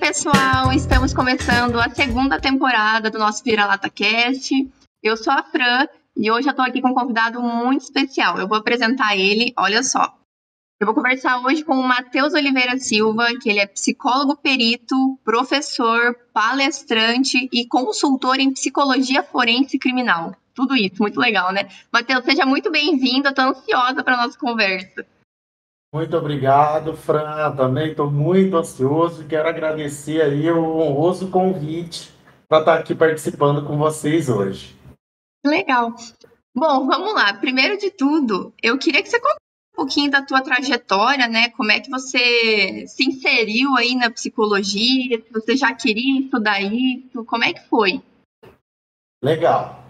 pessoal! Estamos começando a segunda temporada do nosso Vira-Lata Cast. Eu sou a Fran e hoje eu estou aqui com um convidado muito especial. Eu vou apresentar ele, olha só. Eu vou conversar hoje com o Matheus Oliveira Silva, que ele é psicólogo perito, professor, palestrante e consultor em psicologia forense criminal. Tudo isso, muito legal, né? Matheus, seja muito bem-vindo, eu estou ansiosa para a nossa conversa. Muito obrigado, Fran. Também estou muito ansioso e quero agradecer aí o honroso convite para estar aqui participando com vocês hoje. Legal. Bom, vamos lá. Primeiro de tudo, eu queria que você contasse um pouquinho da tua trajetória, né? Como é que você se inseriu aí na psicologia, se você já queria estudar isso, como é que foi? Legal.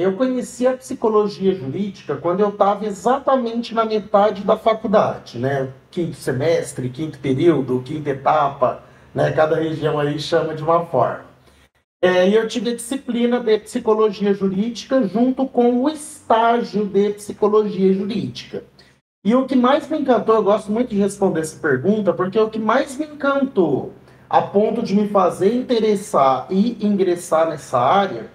Eu conheci a psicologia jurídica quando eu estava exatamente na metade da faculdade, né? Quinto semestre, quinto período, quinta etapa, né? Cada região aí chama de uma forma. E eu tive a disciplina de psicologia jurídica junto com o estágio de psicologia jurídica. E o que mais me encantou, eu gosto muito de responder essa pergunta, porque o que mais me encantou a ponto de me fazer interessar e ingressar nessa área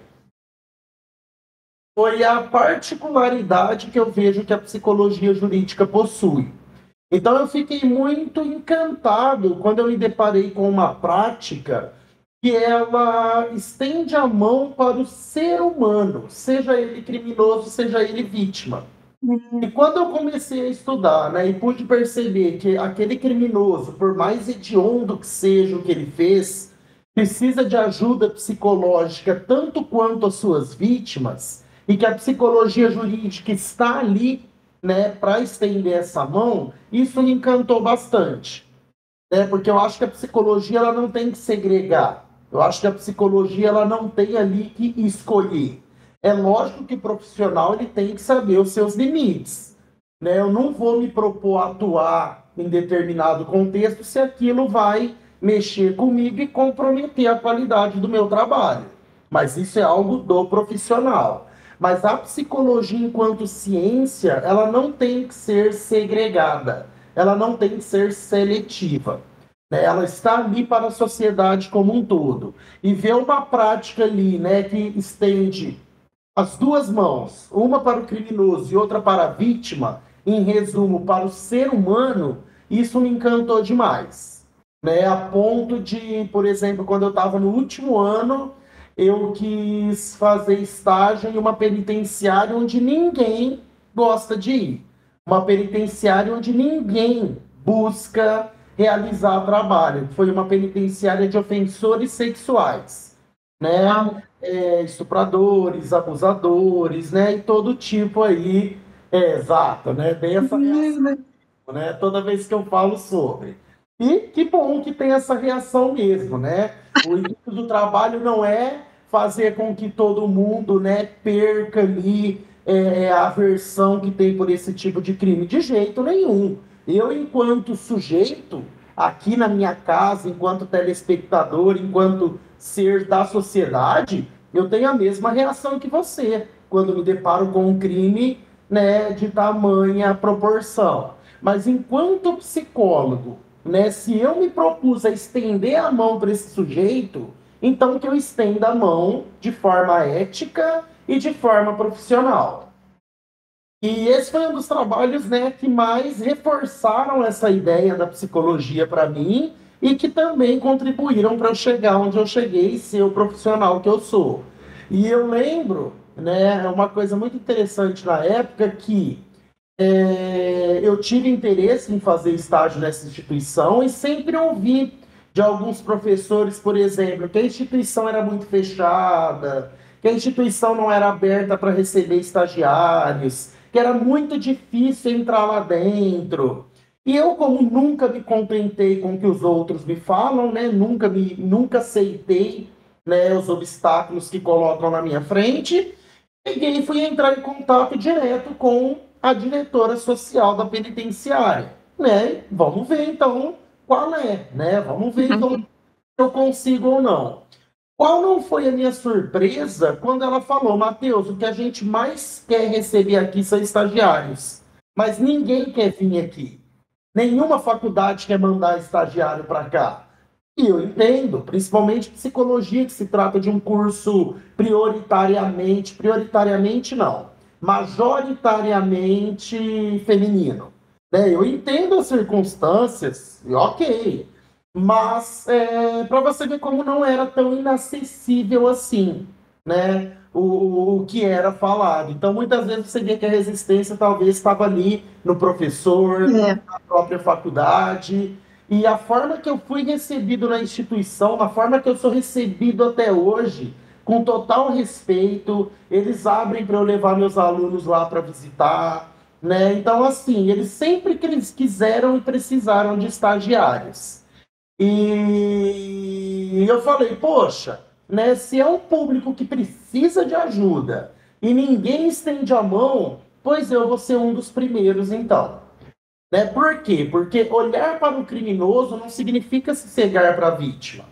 foi a particularidade que eu vejo que a psicologia jurídica possui. Então eu fiquei muito encantado quando eu me deparei com uma prática que ela estende a mão para o ser humano, seja ele criminoso, seja ele vítima. E quando eu comecei a estudar, né, e pude perceber que aquele criminoso, por mais hediondo que seja o que ele fez, precisa de ajuda psicológica tanto quanto as suas vítimas, e que a psicologia jurídica está ali, né, para estender essa mão, isso me encantou bastante. Né, porque eu acho que a psicologia ela não tem que segregar. Eu acho que a psicologia ela não tem ali que escolher. É lógico que o profissional ele tem que saber os seus limites. Né? Eu não vou me propor a atuar em determinado contexto se aquilo vai mexer comigo e comprometer a qualidade do meu trabalho. Mas isso é algo do profissional. Mas a psicologia enquanto ciência, ela não tem que ser segregada. Ela não tem que ser seletiva. Né? Ela está ali para a sociedade como um todo. E ver uma prática ali, né, que estende as duas mãos, uma para o criminoso e outra para a vítima, em resumo, para o ser humano, isso me encantou demais. Né? A ponto de, por exemplo, quando eu estava no último ano, eu quis fazer estágio em uma penitenciária onde ninguém gosta de ir. Uma penitenciária onde ninguém busca realizar trabalho. Foi uma penitenciária de ofensores sexuais. Né? Estupradores, abusadores, né? E todo tipo aí. Exato, né? Bem essa reação, né? Toda vez que eu falo sobre. E que bom que tem essa reação mesmo, né? O intuito do trabalho não é fazer com que todo mundo, né, perca ali a aversão que tem por esse tipo de crime. De jeito nenhum. Eu, enquanto sujeito, aqui na minha casa, enquanto telespectador, enquanto ser da sociedade, eu tenho a mesma reação que você quando me deparo com um crime, né, de tamanha proporção. Mas enquanto psicólogo, né, se eu me propus a estender a mão para esse sujeito, então que eu estenda a mão de forma ética e de forma profissional. E esse foi um dos trabalhos, né, que mais reforçaram essa ideia da psicologia para mim e que também contribuíram para eu chegar onde eu cheguei e ser o profissional que eu sou. E eu lembro, né, uma coisa muito interessante na época que eu tive interesse em fazer estágio nessa instituição e sempre ouvi de alguns professores, por exemplo, que a instituição era muito fechada, que a instituição não era aberta para receber estagiários, que era muito difícil entrar lá dentro. E eu, como nunca me contentei com o que os outros me falam, né, nunca aceitei, né, os obstáculos que colocam na minha frente, peguei e fui entrar em contato direto com a diretora social da penitenciária. Né? Vamos ver, então, qual é, né? Vamos ver, então, se eu consigo ou não. Qual não foi a minha surpresa quando ela falou, Matheus, o que a gente mais quer receber aqui são estagiários, mas ninguém quer vir aqui. Nenhuma faculdade quer mandar estagiário para cá. E eu entendo, principalmente psicologia, que se trata de um curso prioritariamente não, majoritariamente feminino. Né? Eu entendo as circunstâncias, e ok, mas para você ver como não era tão inacessível assim, né? O que era falado. Então, muitas vezes você vê que a resistência talvez estava ali no professor, na própria faculdade. E a forma que eu fui recebido na instituição, na forma que eu sou recebido até hoje, com total respeito, eles abrem para eu levar meus alunos lá para visitar, né? Então, assim, eles sempre que eles quiseram e precisaram de estagiários. E eu falei, poxa, né, se é um público que precisa de ajuda e ninguém estende a mão, pois eu vou ser um dos primeiros, então. Né? Por quê? Porque olhar para o criminoso não significa se cegar para a vítima.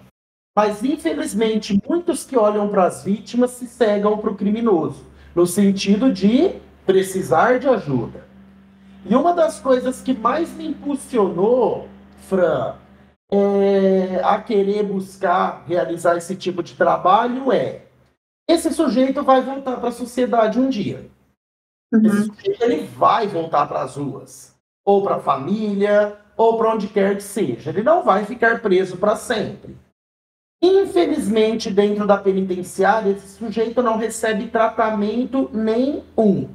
Mas, infelizmente, muitos que olham para as vítimas se cegam para o criminoso, no sentido de precisar de ajuda. E uma das coisas que mais me impulsionou, Fran, a querer buscar realizar esse tipo de trabalho esse sujeito vai voltar para a sociedade um dia. Esse sujeito ele vai voltar para as ruas, ou para a família, ou para onde quer que seja. Ele não vai ficar preso para sempre. Infelizmente, dentro da penitenciária, esse sujeito não recebe tratamento nenhum.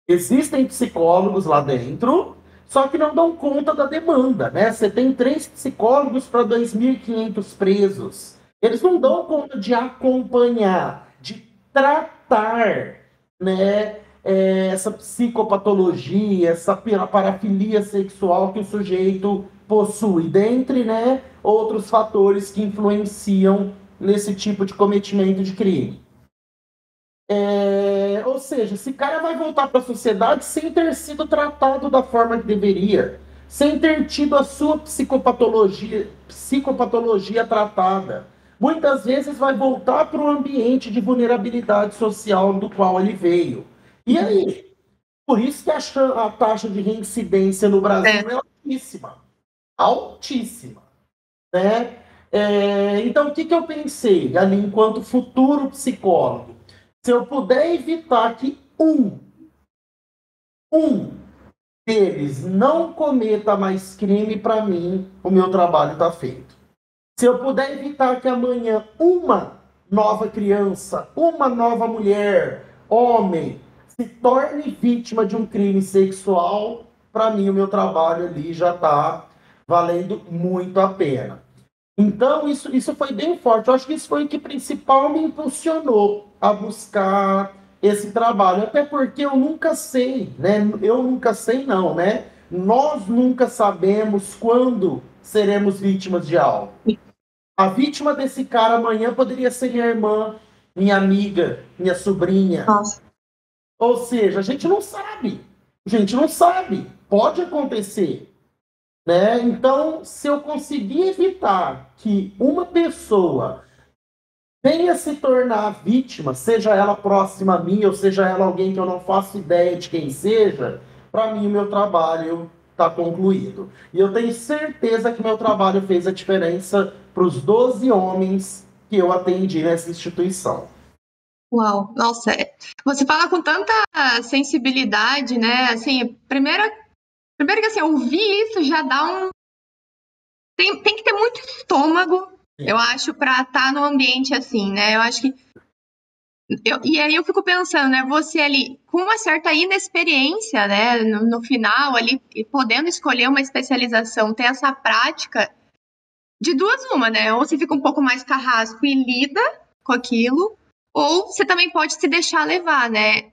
Existem psicólogos lá dentro, só que não dão conta da demanda, né? Você tem 3 psicólogos para 2.500 presos. Eles não dão conta de acompanhar, de tratar, né, essa psicopatologia, essa parafilia sexual que o sujeito possui, dentre, né, outros fatores que influenciam nesse tipo de cometimento de crime. Ou seja, esse cara vai voltar para a sociedade sem ter sido tratado da forma que deveria, sem ter tido a sua psicopatologia tratada. Muitas vezes vai voltar para o ambiente de vulnerabilidade social do qual ele veio. E aí? Por isso que a taxa de reincidência no Brasil é altíssima. Altíssima. Né? Então, o que eu pensei ali enquanto futuro psicólogo? Se eu puder evitar que um deles não cometa mais crime, para mim, o meu trabalho está feito. Se eu puder evitar que amanhã uma nova criança, uma nova mulher, homem, se torne vítima de um crime sexual, para mim o meu trabalho ali já está valendo muito a pena. Então, isso foi bem forte. Eu acho que isso foi o que principal me impulsionou a buscar esse trabalho. Até porque eu nunca sei, né? Eu nunca sei não, né? Nós nunca sabemos quando seremos vítimas de algo. A vítima desse cara amanhã poderia ser minha irmã, minha amiga, minha sobrinha. Nossa. Ou seja, a gente não sabe. A gente não sabe. Pode acontecer. Né? Então, se eu conseguir evitar que uma pessoa venha se tornar vítima, seja ela próxima a mim, ou seja ela alguém que eu não faço ideia de quem seja, para mim o meu trabalho está concluído. E eu tenho certeza que meu trabalho fez a diferença para os 12 homens que eu atendi nessa instituição. Uau, nossa, você fala com tanta sensibilidade, né? Assim, primeiro que assim, ouvir isso já dá um. Tem que ter muito estômago, eu acho, para estar num ambiente assim, né? Eu acho que. E aí eu fico pensando, né? Você ali, com uma certa inexperiência, né? No final, ali, podendo escolher uma especialização, ter essa prática, de duas uma, né? Ou você fica um pouco mais carrasco e lida com aquilo, ou você também pode se deixar levar, né?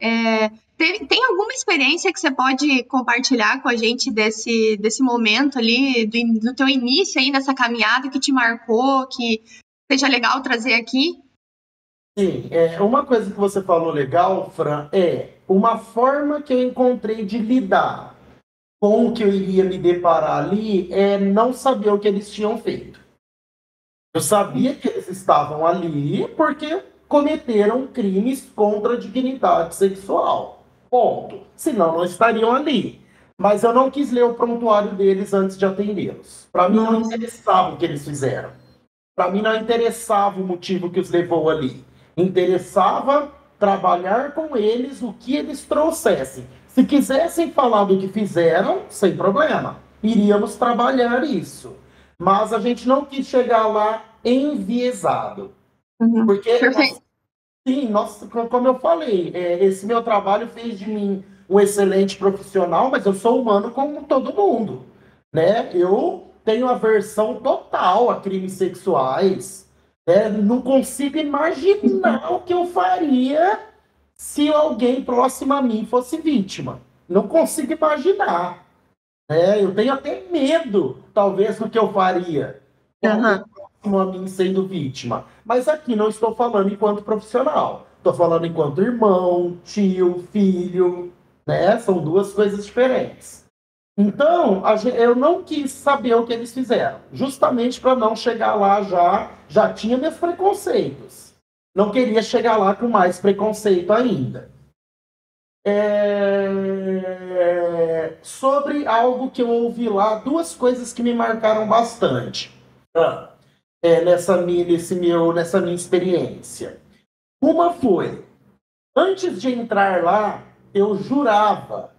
Tem alguma experiência que você pode compartilhar com a gente desse momento ali, do teu início aí nessa caminhada que te marcou, que seja legal trazer aqui? Sim, uma coisa que você falou legal, Fran, uma forma que eu encontrei de lidar com o que eu iria me deparar ali é não saber o que eles tinham feito. Eu sabia que eles estavam ali porque cometeram crimes contra a dignidade sexual. Ponto. Senão não estariam ali. Mas eu não quis ler o prontuário deles antes de atendê-los. Para mim não interessava o que eles fizeram. Para mim não interessava o motivo que os levou ali. Interessava trabalhar com eles o que eles trouxessem. Se quisessem falar do que fizeram, sem problema. Iríamos trabalhar isso. Mas a gente não quis chegar lá enviesado. Porque, Perfeito. sim, como eu falei, esse meu trabalho fez de mim um excelente profissional, mas eu sou humano como todo mundo, né? Eu tenho aversão total a crimes sexuais, né? Não consigo imaginar o que eu faria se alguém próximo a mim fosse vítima. Não consigo imaginar, né? Eu tenho até medo, talvez, do que eu faria com alguém Uhum. próximo a mim sendo vítima. Mas aqui não estou falando enquanto profissional. Estou falando enquanto irmão, tio, filho, né? São duas coisas diferentes. Então, eu não quis saber o que eles fizeram, justamente para não chegar lá já tinha meus preconceitos. Não queria chegar lá com mais preconceito ainda. Sobre algo que eu ouvi lá, duas coisas que me marcaram bastante nessa minha experiência. Uma foi, antes de entrar lá, eu jurava,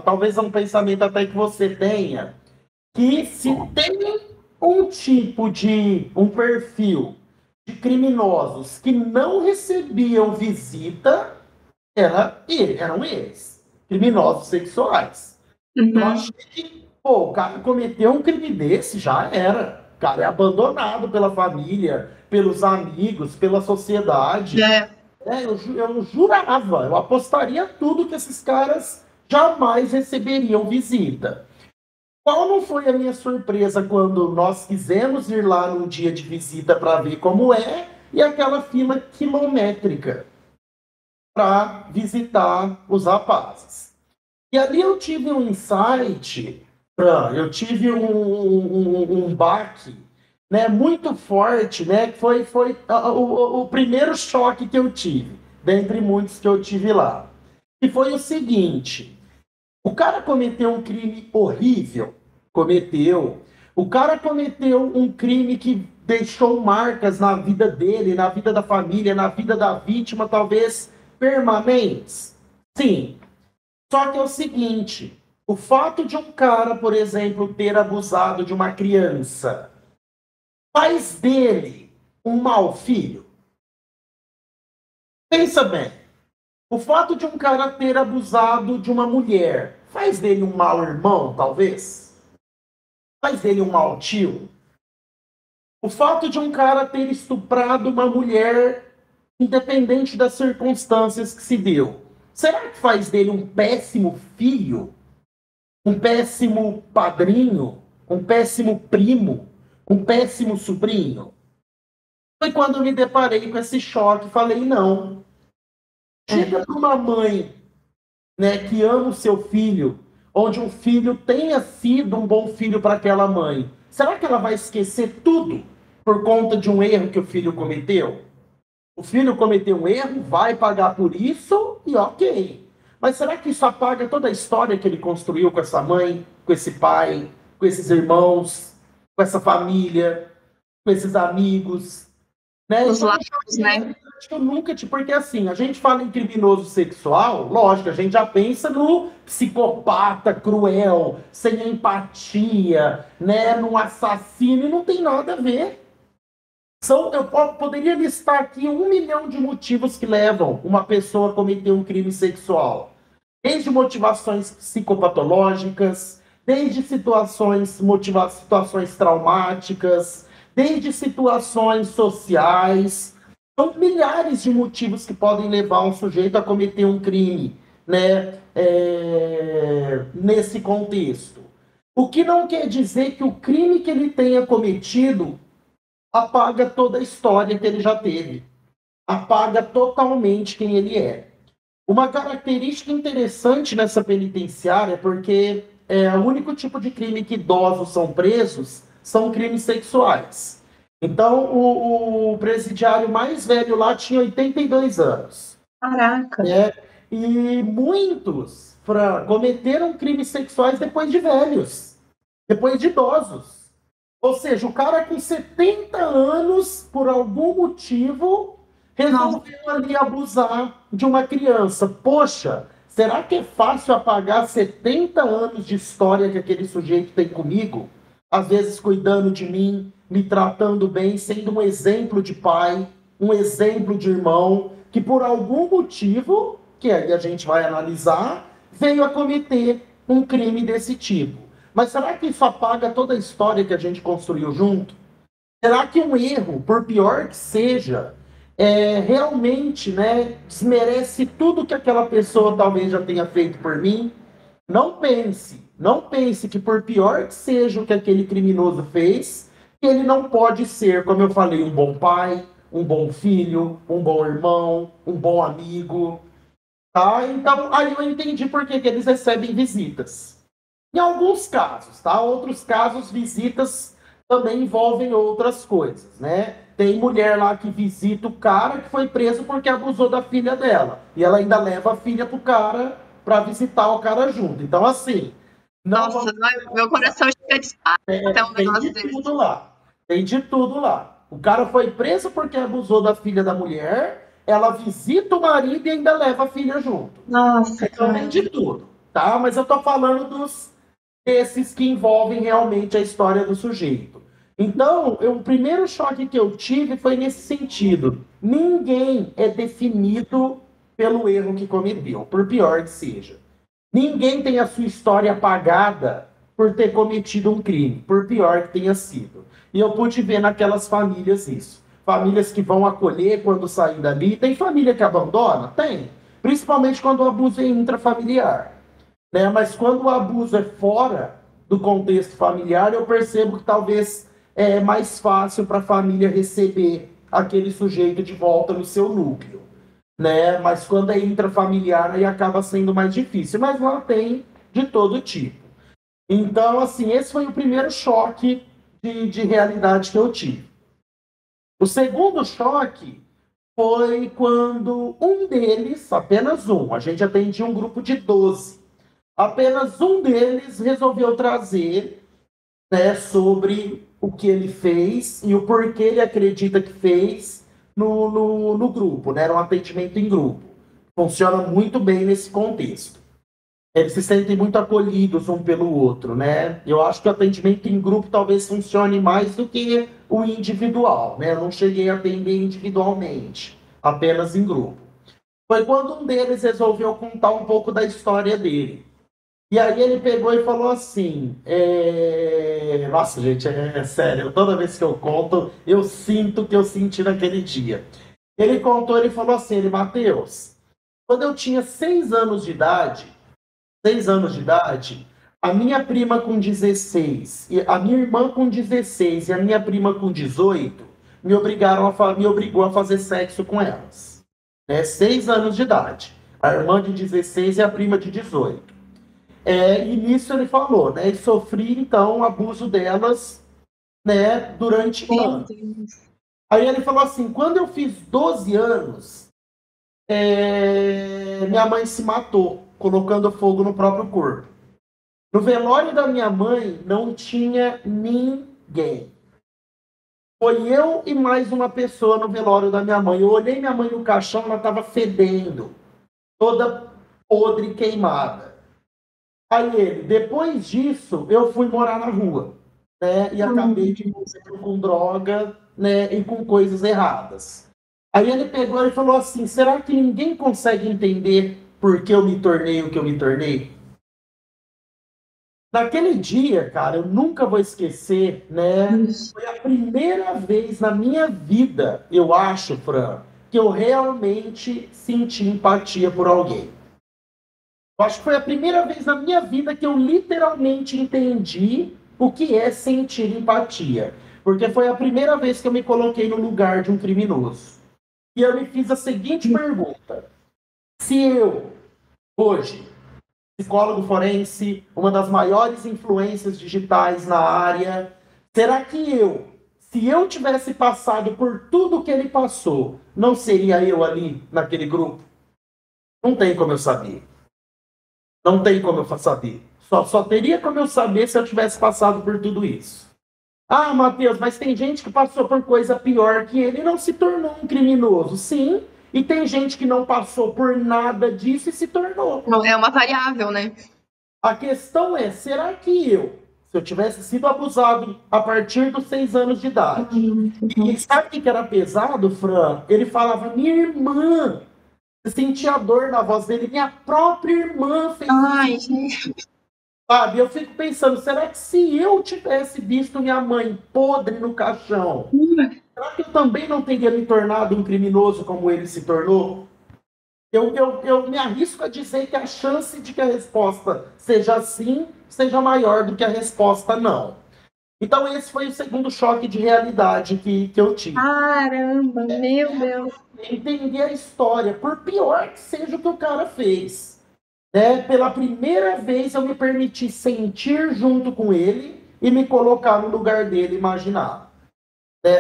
talvez é um pensamento até que você tenha, que se tem um perfil de criminosos que não recebiam visita, eram eles, criminosos sexuais. Eu Uhum. achei que, pô, o cara cometeu um crime desse, já era. O cara é abandonado pela família, pelos amigos, pela sociedade. É. Eu jurava, eu apostaria tudo que esses caras jamais receberiam visita. Qual não foi a minha surpresa quando nós quisemos ir lá num dia de visita para ver como é, e aquela fila quilométrica para visitar os rapazes. E ali eu tive um insight, eu tive um baque, né, muito forte, né, que foi o primeiro choque que eu tive, dentre muitos que eu tive lá. E foi o seguinte, o cara cometeu um crime horrível, cometeu. O cara cometeu um crime que deixou marcas na vida dele, na vida da família, na vida da vítima, talvez permanentes. Sim. Só que é o seguinte, o fato de um cara, por exemplo, ter abusado de uma criança, faz dele um mau filho? Pensa bem. O fato de um cara ter abusado de uma mulher, faz dele um mau irmão, talvez? Faz dele um mau tio? O fato de um cara ter estuprado uma mulher, independente das circunstâncias que se deu, será que faz dele um péssimo filho? Um péssimo padrinho? Um péssimo primo? Um péssimo sobrinho? Foi quando eu me deparei com esse choque, falei, não. Chega para uma mãe, né, que ama o seu filho, onde um filho tenha sido um bom filho para aquela mãe. Será que ela vai esquecer tudo por conta de um erro que o filho cometeu? O filho cometeu um erro, vai pagar por isso e ok. Mas será que isso apaga toda a história que ele construiu com essa mãe, com esse pai, com esses irmãos, com essa família, com esses amigos? Né? Os Então, laços, né? acho que eu nunca te. Porque assim, a gente fala em criminoso sexual, lógico, a gente já pensa no psicopata cruel, sem empatia, né? No assassino, e não tem nada a ver. Eu poderia listar aqui 1 milhão de motivos que levam uma pessoa a cometer um crime sexual. Desde motivações psicopatológicas, desde situações traumáticas, desde situações sociais. São milhares de motivos que podem levar um sujeito a cometer um crime, né? Nesse contexto. O que não quer dizer que o crime que ele tenha cometido apaga toda a história que ele já teve. Apaga totalmente quem ele é. Uma característica interessante nessa penitenciária, porque o único tipo de crime que idosos são presos são crimes sexuais. Então, o presidiário mais velho lá tinha 82 anos. Caraca. Né? E muitos cometeram crimes sexuais depois de velhos, depois de idosos. Ou seja, o cara com 70 anos, por algum motivo, resolveu ali abusar de uma criança. Poxa, será que é fácil apagar 70 anos de história que aquele sujeito tem comigo? Às vezes cuidando de mim, me tratando bem, sendo um exemplo de pai, um exemplo de irmão, que por algum motivo, que aí a gente vai analisar, veio a cometer um crime desse tipo. Mas será que isso apaga toda a história que a gente construiu junto? Será que um erro, por pior que seja, realmente, né, desmerece tudo que aquela pessoa talvez já tenha feito por mim? Não pense que por pior que seja o que aquele criminoso fez, ele não pode ser, como eu falei, um bom pai, um bom filho, um bom irmão, um bom amigo. Tá? Então, aí eu entendi por que eles recebem visitas. Em alguns casos, tá? Outros casos, visitas também envolvem outras coisas, né? Tem mulher lá que visita o cara que foi preso porque abusou da filha dela. E ela ainda leva a filha pro cara para visitar o cara junto. Então, assim... Nossa, meu coração chega de espada até um tem negócio de desse. tudo lá. Tem de tudo lá. O cara foi preso porque abusou da filha da mulher, ela visita o marido e ainda leva a filha junto. Nossa, então tem de tudo, tá? Mas eu tô falando desses que envolvem realmente a história do sujeito. Então, o primeiro choque que eu tive foi nesse sentido. Ninguém é definido pelo erro que cometeu, por pior que seja. Ninguém tem a sua história apagada por ter cometido um crime, por pior que tenha sido. E eu pude ver naquelas famílias isso. Famílias que vão acolher quando sair dali. Tem família que abandona? Tem. Principalmente quando o abuso é intrafamiliar. Né? Mas quando o abuso é fora do contexto familiar, eu percebo que talvez é mais fácil para a família receber aquele sujeito de volta no seu núcleo. Né? Mas quando é intrafamiliar, aí acaba sendo mais difícil. Mas lá tem de todo tipo. Então, assim, esse foi o primeiro choque de realidade que eu tive. O segundo choque foi quando um deles, apenas um, a gente atendia um grupo de 12, apenas um deles resolveu trazer, né, sobre o que ele fez e o porquê ele acredita que fez no grupo, né? Era um atendimento em grupo. Funciona muito bem nesse contexto. Eles se sentem muito acolhidos um pelo outro, né? Eu acho que o atendimento em grupo talvez funcione mais do que o individual, né? Eu não cheguei a atender individualmente, apenas em grupo. Foi quando um deles resolveu contar um pouco da história dele. E aí ele pegou e falou assim, nossa, gente, é sério, toda vez que eu conto, eu sinto o que eu senti naquele dia. Ele contou, ele falou assim, Mateus, quando eu tinha 6 anos de idade, a minha prima com 16, a minha irmã com 16 e a minha prima com 18 me obrigou a fazer sexo com elas. Né? 6 anos de idade. A irmã de 16 e a prima de 18. E nisso ele falou, né? E sofri, então, abuso delas, né, durante um ano. Aí ele falou assim, quando eu fiz 12 anos, minha mãe se matou, colocando fogo no próprio corpo. No velório da minha mãe não tinha ninguém. Foi eu e mais uma pessoa no velório da minha mãe. Eu olhei minha mãe no caixão, ela estava fedendo, toda podre, queimada. Aí ele, depois disso, eu fui morar na rua, né? E acabei de envolver com droga, né? E com coisas erradas. Aí ele pegou e falou assim, será que ninguém consegue entender por que eu me tornei o que eu me tornei? Naquele dia, cara, eu nunca vou esquecer, né? Foi a primeira vez na minha vida, eu acho, Fran, que eu realmente senti empatia por alguém. Eu acho que foi a primeira vez na minha vida que eu literalmente entendi o que é sentir empatia. Porque foi a primeira vez que eu me coloquei no lugar de um criminoso. E eu me fiz a seguinte pergunta. Se eu, hoje, psicólogo forense, uma das maiores influências digitais na área, será que se eu tivesse passado por tudo que ele passou, não seria eu ali naquele grupo? Não tem como eu saber. Não tem como eu saber. Só teria como eu saber se eu tivesse passado por tudo isso. Ah, Matheus, mas tem gente que passou por coisa pior que ele e não se tornou um criminoso. Sim, e tem gente que não passou por nada disso e se tornou. Não, é uma variável, né? A questão é, será que eu, se eu tivesse sido abusado a partir dos 6 anos de idade, e sabe o que era pesado, Fran? Ele falava, minha irmã, você sentia a dor na voz dele, minha própria irmã fez Ai, isso. gente. Sabe, eu fico pensando, será que se eu tivesse visto minha mãe podre no caixão, será que eu também não teria me tornado um criminoso como ele se tornou? Eu me arrisco a dizer que a chance de que a resposta seja sim seja maior do que a resposta não. Então, esse foi o segundo choque de realidade que eu tive. Caramba, meu Deus. Entender a história, por pior que seja o que o cara fez. Né? Pela primeira vez, eu me permiti sentir junto com ele e me colocar no lugar dele, imaginar.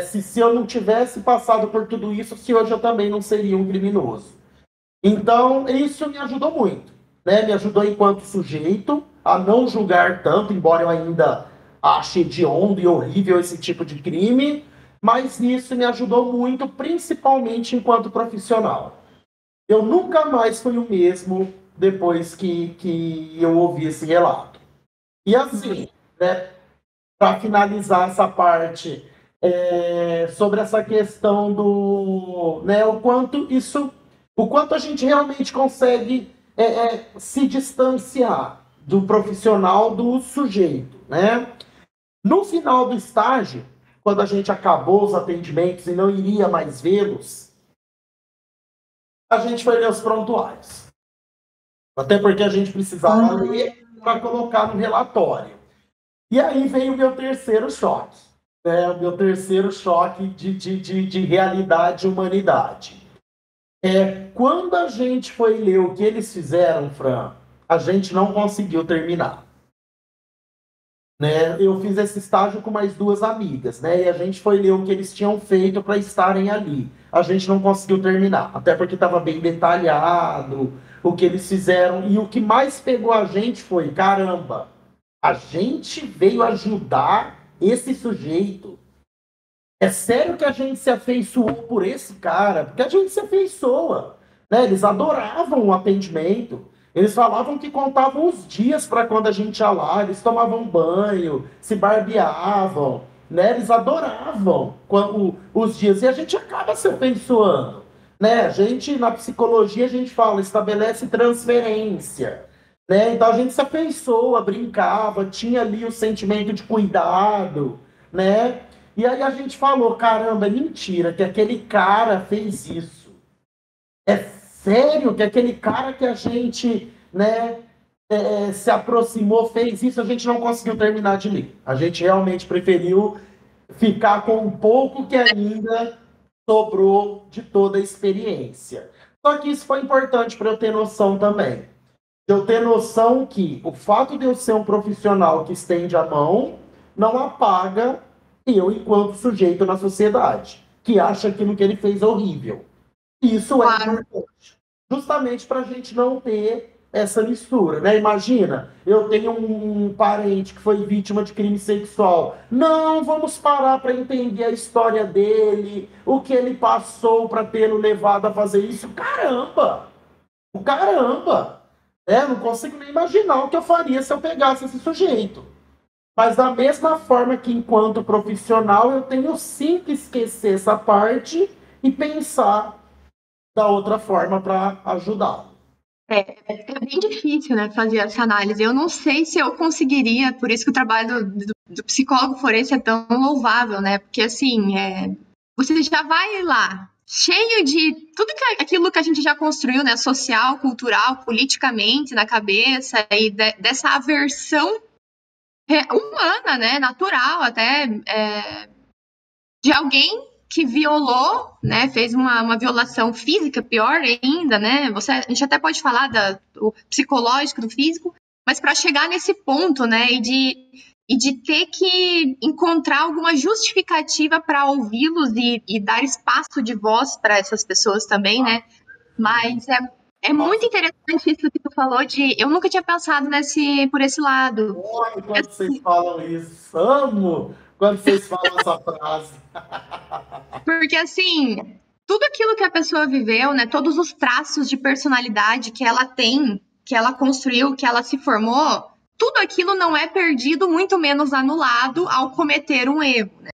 Se eu não tivesse passado por tudo isso, se hoje eu também não seria um criminoso. Então, isso me ajudou muito. Né? Me ajudou enquanto sujeito a não julgar tanto, embora eu ainda ache hediondo e horrível esse tipo de crime, mas isso me ajudou muito, principalmente enquanto profissional. Eu nunca mais fui o mesmo depois que eu ouvi esse relato. E assim, né, para finalizar essa parte, sobre essa questão do, né, o quanto a gente realmente consegue se distanciar do profissional do sujeito, né? No final do estágio, quando a gente acabou os atendimentos e não iria mais vê-los, a gente foi ler os prontuários. Até porque a gente precisava ler para colocar no relatório. E aí veio o meu terceiro choque. Né? O meu terceiro choque de realidade e humanidade. Quando a gente foi ler o que eles fizeram, Fran, a gente não conseguiu terminar. Né? Eu fiz esse estágio com mais duas amigas, né? E a gente foi ler o que eles tinham feito para estarem ali. A gente não conseguiu terminar, até porque estava bem detalhado o que eles fizeram. E o que mais pegou a gente foi, caramba, a gente veio ajudar esse sujeito. É sério que a gente se afeiçoou por esse cara? Porque a gente se afeiçoa. Né? Eles adoravam o atendimento. Eles falavam que contavam os dias para quando a gente ia lá. Eles tomavam banho, se barbeavam. Né? Eles adoravam os dias. E a gente acaba se afeiçoando. Né? A gente, na psicologia, a gente fala, estabelece transferência. Né? Então a gente se afeiçoa, brincava, tinha ali o sentimento de cuidado. Né? E aí a gente falou, caramba, é mentira que aquele cara fez isso. É sério que aquele cara que a gente, né, se aproximou fez isso, a gente não conseguiu terminar de ler. A gente realmente preferiu ficar com um pouco que ainda sobrou de toda a experiência. Só que isso foi importante para eu ter noção também. Eu ter noção que o fato de eu ser um profissional que estende a mão não apaga eu enquanto sujeito na sociedade, que acha aquilo que ele fez horrível. Isso é Claro. importante. Justamente para a gente não ter essa mistura, né? Imagina, eu tenho um parente que foi vítima de crime sexual. Não, vamos parar para entender a história dele, o que ele passou para tê-lo levado a fazer isso. Caramba! O caramba! Não consigo nem imaginar o que eu faria se eu pegasse esse sujeito. Mas da mesma forma que enquanto profissional eu tenho sim que esquecer essa parte e pensar da outra forma para ajudá-lo. É bem difícil, né, fazer essa análise. Eu não sei se eu conseguiria, por isso que o trabalho do psicólogo forense é tão louvável, né? Porque, assim, você já vai lá, cheio de tudo aquilo que a gente já construiu, né? Social, cultural, politicamente na cabeça, e dessa aversão humana, né? Natural até, de alguém que violou, né, fez uma violação física, pior ainda, né, a gente até pode falar do psicológico, do físico, mas para chegar nesse ponto, né, e de ter que encontrar alguma justificativa para ouvi-los e dar espaço de voz para essas pessoas também, né, mas é muito interessante isso que tu falou eu nunca tinha pensado por esse lado. Quando vocês falam isso, amo! quando vocês falam essa frase. Porque, assim, tudo aquilo que a pessoa viveu, né? Todos os traços de personalidade que ela tem, que ela construiu, que ela se formou, tudo aquilo não é perdido, muito menos anulado ao cometer um erro, né?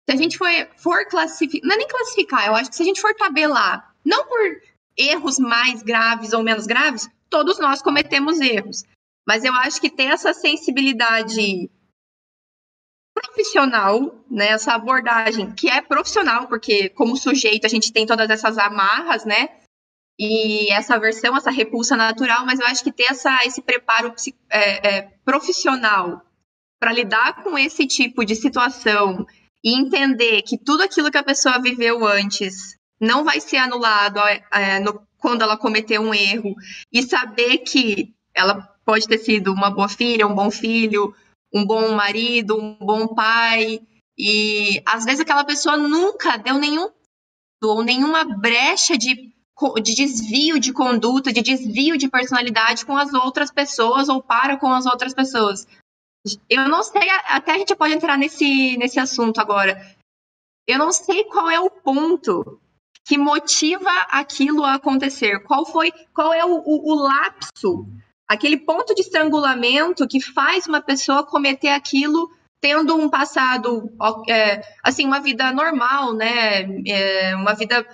Se a gente for classificar, não é nem classificar, eu acho que se a gente for tabelar, não por erros mais graves ou menos graves, todos nós cometemos erros. Mas eu acho que ter essa sensibilidade profissional, né, essa abordagem que é profissional, porque como sujeito a gente tem todas essas amarras, né, e essa aversão, essa repulsa natural, mas eu acho que ter esse preparo profissional para lidar com esse tipo de situação e entender que tudo aquilo que a pessoa viveu antes não vai ser anulado quando ela cometer um erro, e saber que ela pode ter sido uma boa filha, um bom filho, um bom marido, um bom pai, e às vezes aquela pessoa nunca deu nenhuma brecha de desvio de conduta, de desvio de personalidade com as outras pessoas ou para com as outras pessoas. Eu não sei, até a gente pode entrar nesse assunto agora. Eu não sei qual é o ponto que motiva aquilo a acontecer. Qual é o lapso, aquele ponto de estrangulamento que faz uma pessoa cometer aquilo tendo um passado, assim, uma vida normal, né? Uma vida,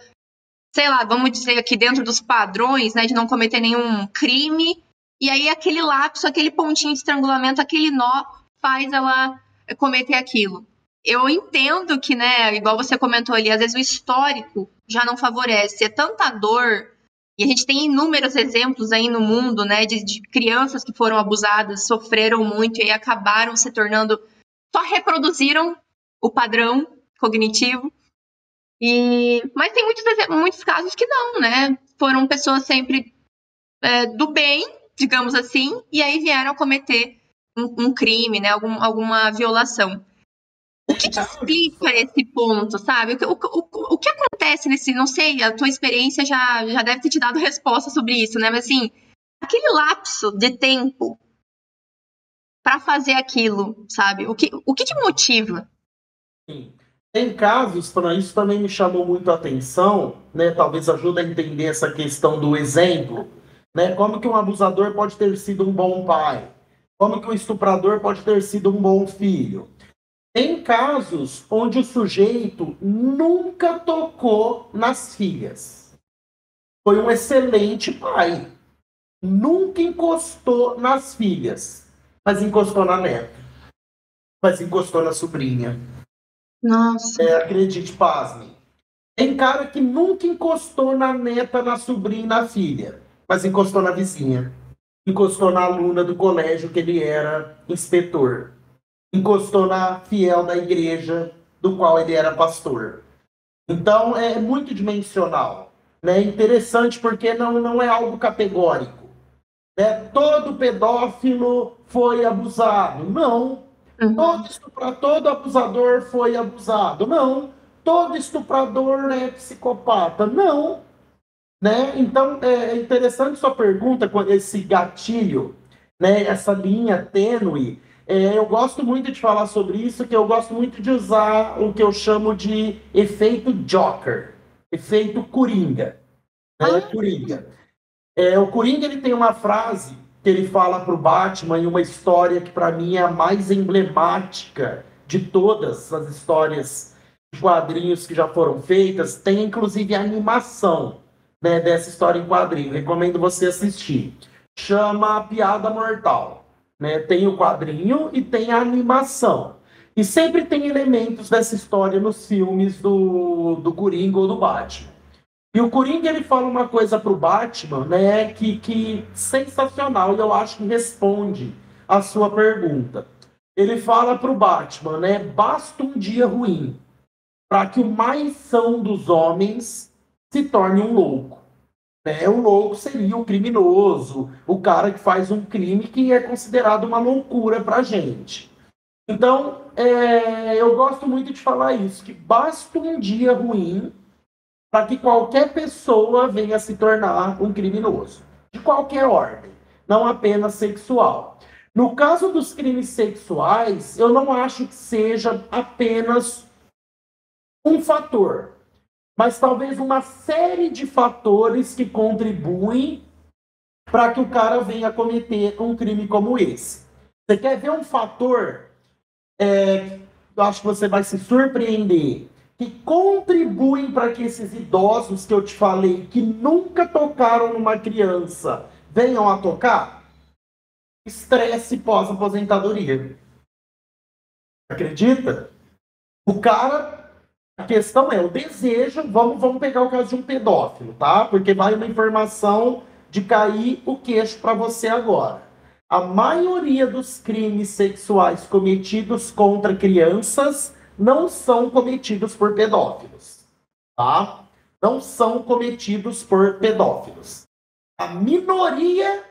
sei lá, vamos dizer aqui dentro dos padrões, né? De não cometer nenhum crime. E aí aquele lapso, aquele pontinho de estrangulamento, aquele nó faz ela cometer aquilo. Eu entendo que, né, igual você comentou ali, às vezes o histórico já não favorece. É tanta dor, e a gente tem inúmeros exemplos aí no mundo, né, de crianças que foram abusadas, sofreram muito e aí acabaram se tornando, só reproduziram o padrão cognitivo. Mas tem muitos casos que não, né? Foram pessoas sempre do bem, digamos assim, e aí vieram a cometer um crime, né? Alguma violação. O que explica esse ponto, sabe? O que acontece nesse... Não sei, a tua experiência já deve ter te dado resposta sobre isso, né? Mas, assim, aquele lapso de tempo para fazer aquilo, sabe? O que te motiva? Sim. Tem casos, para isso também me chamou muito a atenção, né? Talvez ajude a entender essa questão do exemplo, né? Como que um abusador pode ter sido um bom pai? Como que um estuprador pode ter sido um bom filho? Tem casos onde o sujeito nunca tocou nas filhas. Foi um excelente pai. Nunca encostou nas filhas, mas encostou na neta. Mas encostou na sobrinha. Nossa. Acredite, pasme. Tem cara que nunca encostou na neta, na sobrinha e na filha, mas encostou na vizinha. Encostou na aluna do colégio que ele era inspetor. Encostou na fiel da igreja do qual ele era pastor. Então é muito dimensional, né? Interessante porque não é algo categórico, né? Todo pedófilo foi abusado. Não. Todo abusador foi abusado. Não. Todo estuprador é psicopata. Não. Né? Então é interessante sua pergunta com esse gatilho, né? Essa linha tênue. Eu gosto muito de falar sobre isso, que eu gosto muito de usar o que eu chamo de efeito Joker, efeito Coringa. Né? Coringa. O Coringa ele tem uma frase que ele fala para o Batman em uma história que para mim é a mais emblemática de todas as histórias de quadrinhos que já foram feitas. Tem inclusive a animação, né, dessa história em quadrinho. Recomendo você assistir. Chama Piada Mortal. Né? Tem o quadrinho e tem a animação. E sempre tem elementos dessa história nos filmes do Coringa ou do Batman. E o Coringa ele fala uma coisa pro Batman, né, que sensacional, e eu acho que responde a sua pergunta. Ele fala pro Batman, né, basta um dia ruim para que o mais são dos homens se torne um louco. Né? O louco seria o criminoso, o cara que faz um crime que é considerado uma loucura pra gente. Então, eu gosto muito de falar isso, que basta um dia ruim para que qualquer pessoa venha se tornar um criminoso, de qualquer ordem, não apenas sexual. No caso dos crimes sexuais, eu não acho que seja apenas um fator, mas talvez uma série de fatores que contribuem para que o cara venha cometer um crime como esse. Você quer ver um fator, eu acho que você vai se surpreender, que contribuem para que esses idosos que eu te falei, que nunca tocaram numa criança, venham a tocar? Estresse pós-aposentadoria. Acredita? O cara, a questão é o desejo. Vamos pegar o caso de um pedófilo, tá? Porque vai uma informação de cair o queixo para você agora. A maioria dos crimes sexuais cometidos contra crianças não são cometidos por pedófilos, tá? Não são cometidos por pedófilos. A minoria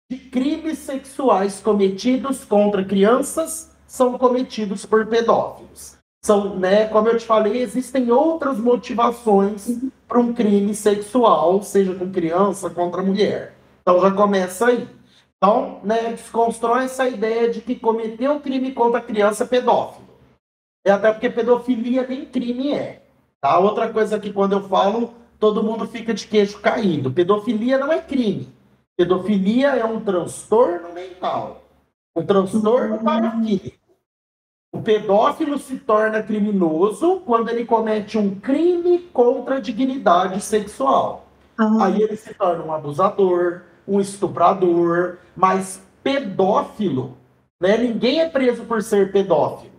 de crimes sexuais cometidos contra crianças são cometidos por pedófilos. São, né, como eu te falei, existem outras motivações para um crime sexual, seja com criança, contra mulher. Então já começa aí. Então, né, desconstrói essa ideia de que cometer um crime contra criança é pedófilo. É até porque pedofilia nem crime é. Tá? Outra coisa que quando eu falo, todo mundo fica de queixo caído. Pedofilia não é crime. Pedofilia é um transtorno mental. Um transtorno parafílico. O pedófilo se torna criminoso quando ele comete um crime contra a dignidade sexual. Aí ele se torna um abusador, um estuprador, mas pedófilo, né? Ninguém é preso por ser pedófilo.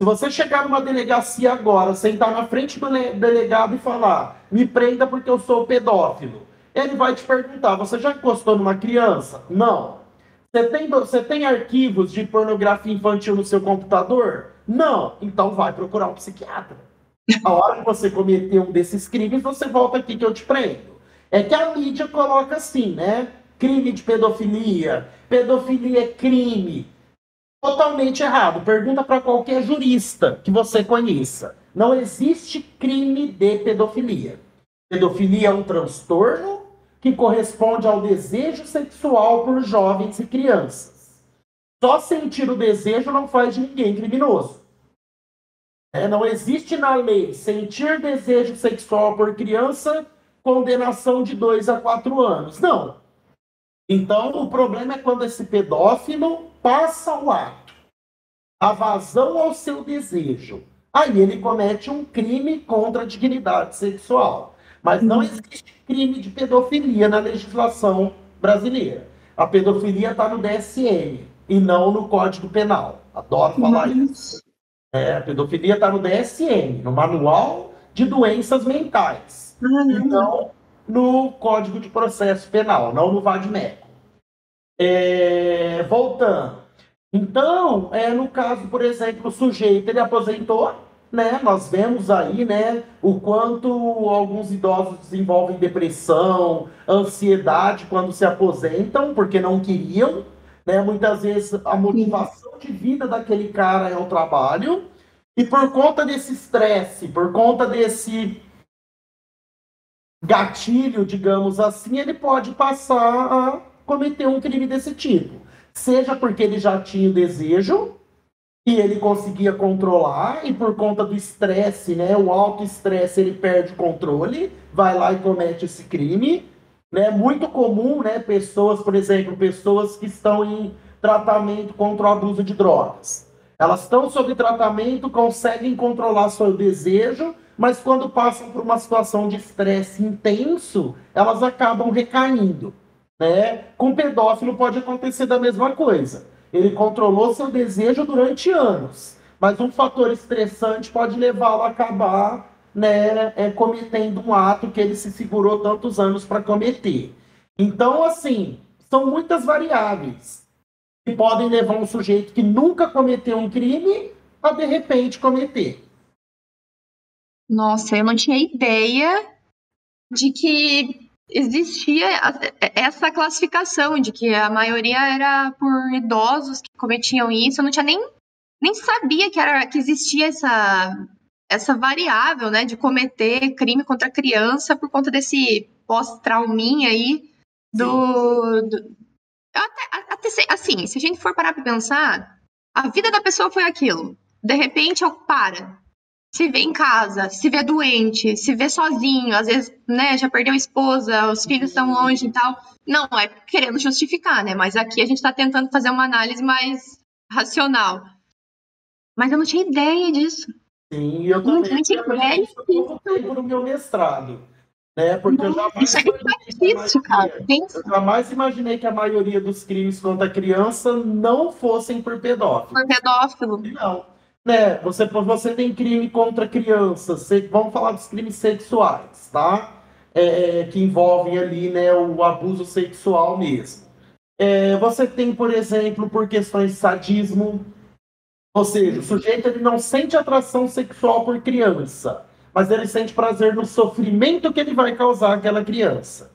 Se você chegar numa delegacia agora, sentar na frente do delegado e falar, me prenda porque eu sou pedófilo, ele vai te perguntar, você já encostou numa criança? Não. Você tem arquivos de pornografia infantil no seu computador? Não. Então vai procurar um psiquiatra. A hora que você cometer um desses crimes, você volta aqui que eu te prendo. É que a mídia coloca assim, né? Crime de pedofilia. Pedofilia é crime. Totalmente errado. Pergunta para qualquer jurista que você conheça. Não existe crime de pedofilia. Pedofilia é um transtorno que corresponde ao desejo sexual por jovens e crianças. Só sentir o desejo não faz de ninguém criminoso. Não existe na lei sentir desejo sexual por criança, condenação de 2 a 4 anos. Não. Então, o problema é quando esse pedófilo passa o ato, a vazão ao seu desejo. Aí ele comete um crime contra a dignidade sexual. Mas não existe crime de pedofilia na legislação brasileira. A pedofilia está no DSM e não no Código Penal. Adoro falar isso. A pedofilia está no DSM, no Manual de Doenças Mentais. E não no Código de Processo Penal, não no VADMECO. Voltando. Então, no caso, por exemplo, o sujeito, ele aposentou, né? Nós vemos aí, né, o quanto alguns idosos desenvolvem depressão, ansiedade quando se aposentam, porque não queriam, né? Muitas vezes a motivação de vida daquele cara é o trabalho, e por conta desse estresse, por conta desse gatilho, digamos assim, ele pode passar a cometer um crime desse tipo. Seja porque ele já tinha o desejo e ele conseguia controlar, e por conta do estresse, né, o alto estresse, ele perde o controle, vai lá e comete esse crime. É muito comum, né, pessoas, por exemplo, pessoas que estão em tratamento contra o abuso de drogas. Elas estão sob tratamento, conseguem controlar seu desejo, mas quando passam por uma situação de estresse intenso, elas acabam recaindo. Né? Com pedófilo pode acontecer da mesma coisa. Ele controlou seu desejo durante anos, mas um fator estressante pode levá-lo a acabar, né, cometendo um ato que ele se segurou tantos anos para cometer. Então, assim, são muitas variáveis que podem levar um sujeito que nunca cometeu um crime a, de repente, cometer. Nossa, eu não tinha ideia de que existia essa classificação, de que a maioria era por idosos que cometiam isso. Eu não tinha nem sabia que existia essa variável, né, de cometer crime contra a criança por conta desse pós-trauminha aí eu até assim, se a gente for parar pra pensar, a vida da pessoa foi aquilo. De repente, se vê em casa, se vê doente, se vê sozinho, às vezes, né, já perdeu a esposa, os filhos estão longe e tal. Não, é querendo justificar, né? Mas aqui a gente tá tentando fazer uma análise mais racional. Mas eu não tinha ideia disso. Sim, eu Não também tinha ideia aprendi isso há pouco tempo no meu mestrado, né? Porque Isso é difícil, cara. eu jamais imaginei que a maioria dos crimes contra a criança não fossem por pedófilos. Por pedófilo. Não. Né? Você tem crime contra crianças, vamos falar dos crimes sexuais, tá? Que envolvem ali, né, o abuso sexual mesmo. Você tem, por exemplo, por questões de sadismo, ou seja, o sujeito ele não sente atração sexual por criança, mas ele sente prazer no sofrimento que ele vai causar àquela criança.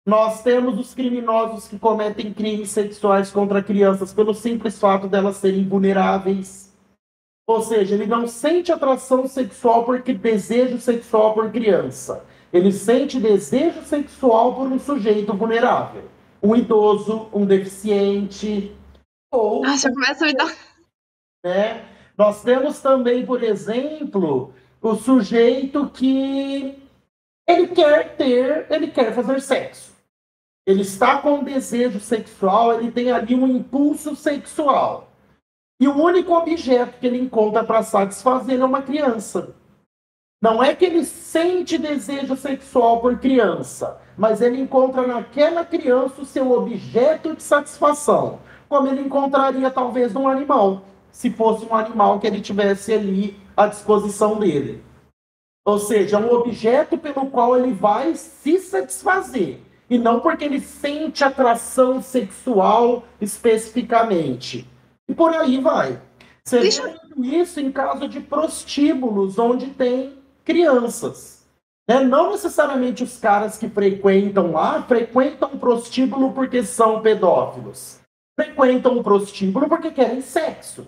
Nós temos os criminosos que cometem crimes sexuais contra crianças pelo simples fato delas serem vulneráveis. Ou seja, ele não sente atração sexual porque desejo sexual por criança. Ele sente desejo sexual por um sujeito vulnerável. Um idoso, um deficiente, ou... Nossa, começa a me dar... Né? Nós temos também, por exemplo, o sujeito que ele quer fazer sexo. Ele está com desejo sexual, ele tem ali um impulso sexual. E o único objeto que ele encontra para satisfazer é uma criança. Não é que ele sente desejo sexual por criança, mas ele encontra naquela criança o seu objeto de satisfação, como ele encontraria talvez num animal, se fosse um animal que ele tivesse ali à disposição dele. Ou seja, é um objeto pelo qual ele vai se satisfazer, e não porque ele sente atração sexual especificamente. E por aí vai. Você vê isso em caso de prostíbulos, onde tem crianças. Né? Não necessariamente os caras que frequentam lá, frequentam o prostíbulo porque são pedófilos. Frequentam o prostíbulo porque querem sexo.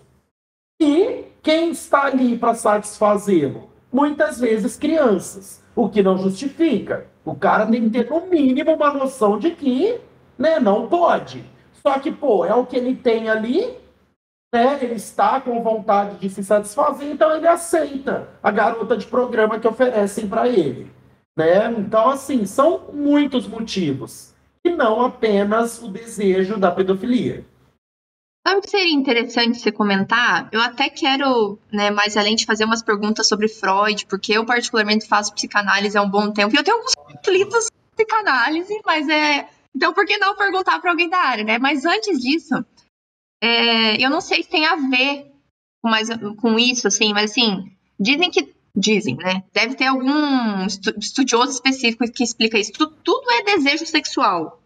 E quem está ali para satisfazê-lo? Muitas vezes crianças, o que não justifica. O cara tem que ter, no mínimo, uma noção de que, né, não pode. Só que, pô, é o que ele tem ali, né, ele está com vontade de se satisfazer, então ele aceita a garota de programa que oferecem para ele. Né? Então, assim, são muitos motivos, e não apenas o desejo da pedofilia. Sabe o que seria interessante você comentar? Eu até quero, né, mais além de fazer umas perguntas sobre Freud, porque eu particularmente faço psicanálise há um bom tempo, e eu tenho alguns conflitos com psicanálise, mas então por que não perguntar para alguém da área, né? Mas antes disso, eu não sei se tem a ver com isso, assim, mas assim, dizem, né? Deve ter algum estudioso específico que explica isso. Tudo é desejo sexual.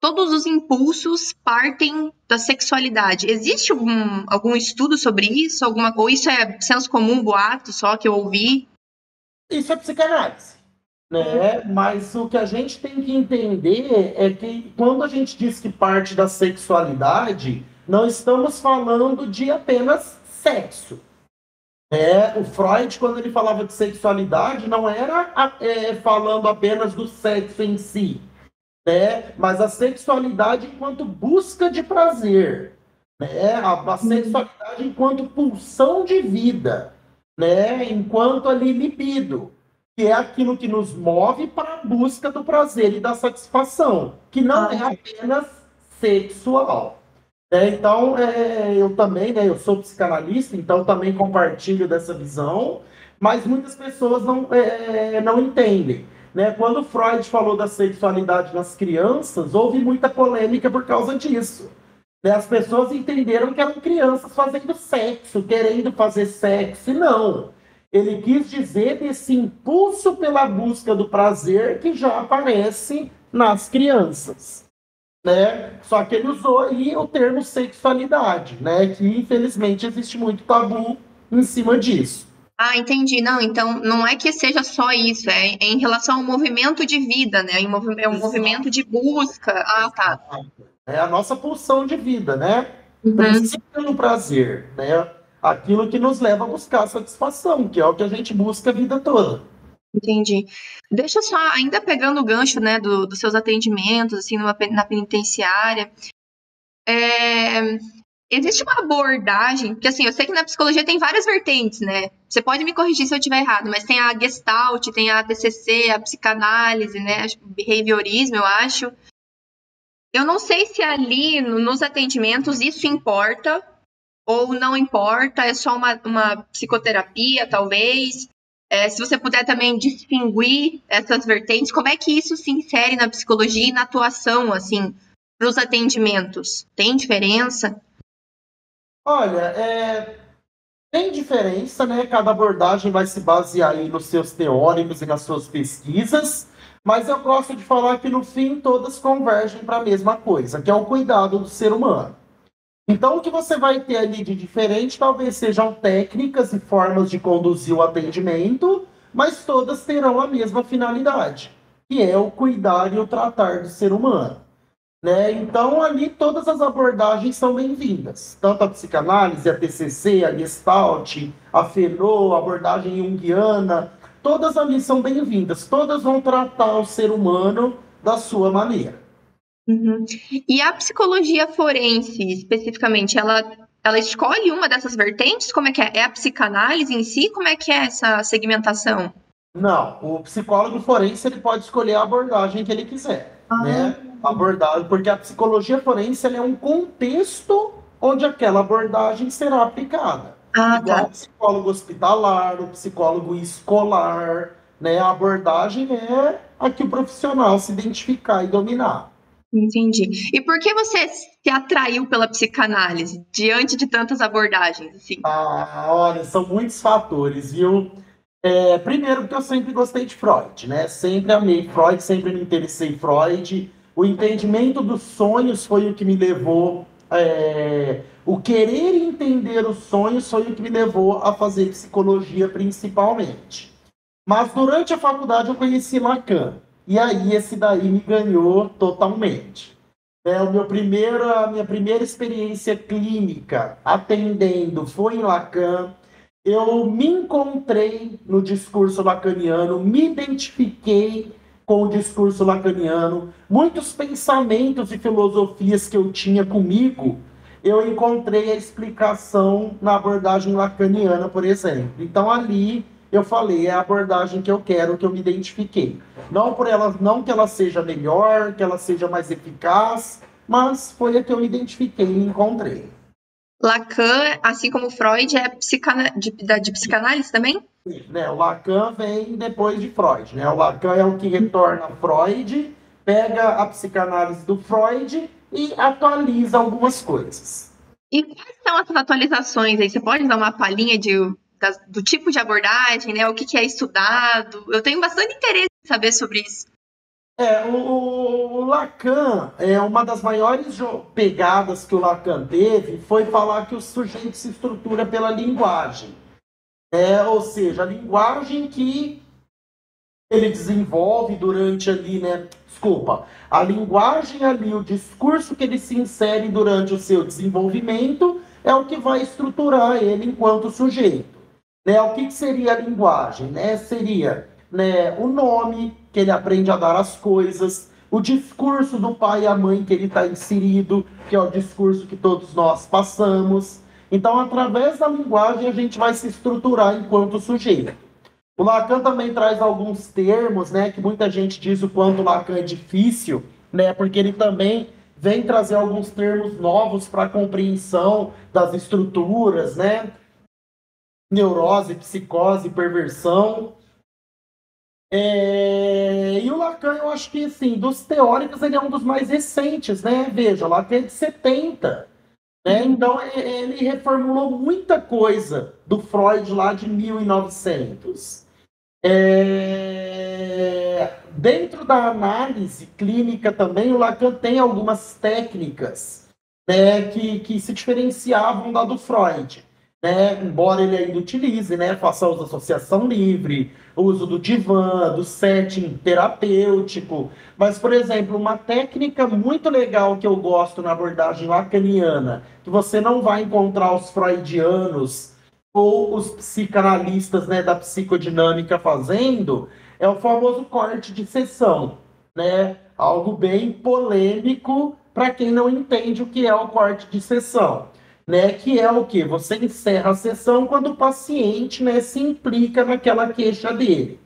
Todos os impulsos partem da sexualidade. Existe algum estudo sobre isso? Ou isso é senso comum, boato só que eu ouvi? Isso é psicanálise. Né? Mas o que a gente tem que entender é que quando a gente diz que parte da sexualidade, não estamos falando de apenas sexo. O Freud, quando ele falava de sexualidade, não era falando apenas do sexo em si, né? Mas a sexualidade enquanto busca de prazer, né? A sexualidade enquanto pulsão de vida, né? Enquanto ali libido, que é aquilo que nos move para a busca do prazer e da satisfação, que não é apenas sexual. Então, eu também, né, eu sou psicanalista, então também compartilho dessa visão, mas muitas pessoas não entendem. Né? Quando Freud falou da sexualidade nas crianças, houve muita polêmica por causa disso. Né? As pessoas entenderam que eram crianças fazendo sexo, querendo fazer sexo, e não. Ele quis dizer desse impulso pela busca do prazer que já aparece nas crianças. Né? Só que ele usou aí o termo sexualidade, né? Que infelizmente existe muito tabu em cima disso. Ah, entendi. Não, então não é que seja só isso, é em relação ao movimento de vida, né? É um movimento de busca. Ah, tá. É a nossa pulsão de vida, né? Princípio do prazer, né? Aquilo que nos leva a buscar satisfação, que é o que a gente busca a vida toda. Entendi. Deixa eu só, ainda pegando o gancho, né, dos seus atendimentos, assim, na penitenciária, existe uma abordagem, porque assim, eu sei que na psicologia tem várias vertentes, né? Você pode me corrigir se eu estiver errado, mas tem a Gestalt, tem a TCC, a psicanálise, né? Behaviorismo, eu acho. Eu não sei se ali, nos atendimentos, isso importa ou não importa, é só uma psicoterapia, talvez. Se você puder também distinguir essas vertentes, como é que isso se insere na psicologia e na atuação, assim, para os atendimentos? Tem diferença? Olha, tem diferença, né? Cada abordagem vai se basear aí nos seus teóricos e nas suas pesquisas, mas eu gosto de falar que no fim todas convergem para a mesma coisa, que é o cuidado do ser humano. Então, o que você vai ter ali de diferente talvez sejam técnicas e formas de conduzir o atendimento, mas todas terão a mesma finalidade, que é o cuidar e o tratar do ser humano. Né? Então, ali todas as abordagens são bem-vindas. Tanto a psicanálise, a TCC, a Gestalt, a Fenô, a abordagem junguiana, todas ali são bem-vindas. Todas vão tratar o ser humano da sua maneira. Uhum. E a psicologia forense, especificamente, ela escolhe uma dessas vertentes? Como é que é? É a psicanálise em si? Como é que é essa segmentação? Não, o psicólogo forense ele pode escolher a abordagem que ele quiser, né? Abordagem, porque a psicologia forense é um contexto onde aquela abordagem será aplicada. Igual Tá. o psicólogo hospitalar, o psicólogo escolar, né? A abordagem é a que o profissional se identificar e dominar. Entendi. E por que você se atraiu pela psicanálise diante de tantas abordagens, assim? Olha, são muitos fatores, viu? Primeiro, porque eu sempre gostei de Freud, né? Sempre amei Freud, sempre me interessei em Freud. O entendimento dos sonhos foi o que me levou. O querer entender os sonhos foi o que me levou a fazer psicologia, principalmente. Mas durante a faculdade eu conheci Lacan. E aí esse daí me ganhou totalmente. A minha primeira experiência clínica atendendo foi em Lacan. Eu me encontrei no discurso lacaniano, me identifiquei com o discurso lacaniano. Muitos pensamentos e filosofias que eu tinha comigo, eu encontrei a explicação na abordagem lacaniana, por exemplo. Então ali eu falei, é a abordagem que eu quero, que eu me identifiquei. Não que ela seja melhor, que ela seja mais eficaz, mas foi a que eu me identifiquei e encontrei. Lacan, assim como Freud, é de psicanálise também? Né, o Lacan vem depois de Freud. Né? O Lacan é o que retorna a Freud, pega a psicanálise do Freud e atualiza algumas coisas. E quais são essas atualizações aí? Você pode dar uma palhinha do tipo de abordagem, né? O que é estudado? Eu tenho bastante interesse em saber sobre isso. O Lacan, uma das maiores pegadas que o Lacan teve foi falar que o sujeito se estrutura pela linguagem. Ou seja, a linguagem que ele desenvolve durante ali, né? Desculpa, a linguagem ali, o discurso que ele se insere durante o seu desenvolvimento é o que vai estruturar ele enquanto sujeito. Né? O que seria a linguagem? Né? Seria, né, o nome que ele aprende a dar às coisas, o discurso do pai e a mãe que ele está inserido, que é o discurso que todos nós passamos. Então, através da linguagem, a gente vai se estruturar enquanto sujeito. O Lacan também traz alguns termos, né, que muita gente diz o quanto o Lacan é difícil, né, porque ele também vem trazer alguns termos novos para a compreensão das estruturas, né, neurose, psicose, perversão. E o Lacan, eu acho que, assim, dos teóricos, ele é um dos mais recentes, né, veja, o Lacan é de 70, né, então ele reformulou muita coisa do Freud lá de 1900. Dentro da análise clínica também, o Lacan tem algumas técnicas, né, que se diferenciavam da do Freud. Né, embora ele ainda utilize, né, faça uso da associação livre, uso do divã, do setting terapêutico. Mas, por exemplo, uma técnica muito legal que eu gosto na abordagem lacaniana, que você não vai encontrar os freudianos ou os psicanalistas, né, da psicodinâmica fazendo, é o famoso corte de sessão, né? Algo bem polêmico, para quem não entende o que é o corte de sessão, né? Que é o quê? Você encerra a sessão quando o paciente, né, se implica naquela queixa dele.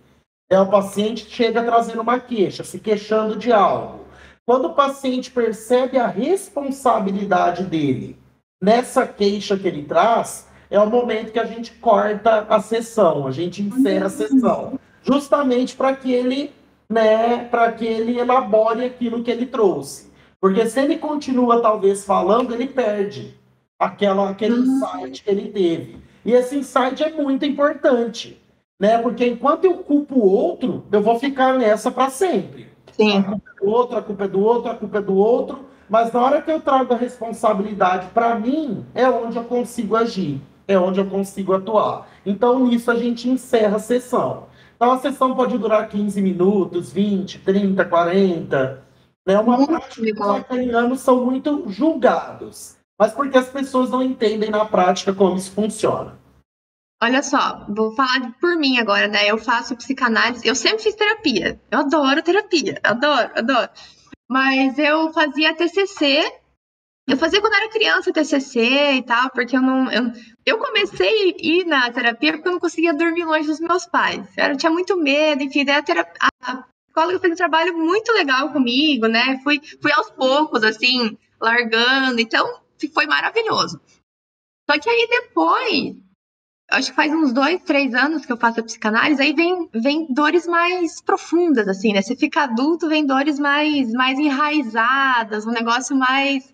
O paciente chega trazendo uma queixa, se queixando de algo. Quando o paciente percebe a responsabilidade dele nessa queixa que ele traz, é o momento que a gente corta a sessão, a gente encerra a sessão, justamente para que ele, né, para que ele elabore aquilo que ele trouxe. Porque se ele continua talvez falando, ele perde aquele insight que ele teve. E esse insight é muito importante, né? Porque enquanto eu culpo o outro, eu vou ficar nessa para sempre. Sim. A culpa é do outro, a culpa é do outro, a culpa é do outro. Mas na hora que eu trago a responsabilidade para mim, é onde eu consigo agir, é onde eu consigo atuar. Então, nisso a gente encerra a sessão. Então, a sessão pode durar 15 minutos, 20, 30, 40. Né? Uma prática que os lacanianos são muito julgados. Mas porque as pessoas não entendem na prática como isso funciona. Olha só, vou falar por mim agora, né? Eu faço psicanálise, eu sempre fiz terapia. Eu adoro terapia, adoro. Mas eu fazia TCC, eu fazia quando era criança TCC e tal, porque eu comecei a ir na terapia porque eu não conseguia dormir longe dos meus pais. Eu tinha muito medo, enfim, daí a psicóloga fez um trabalho muito legal comigo, né? Fui aos poucos, assim, largando, então foi maravilhoso. Só que aí depois, acho que faz uns 2, 3 anos que eu faço a psicanálise, aí vem dores mais profundas, assim, né? Você fica adulto, vem dores mais enraizadas, um negócio mais,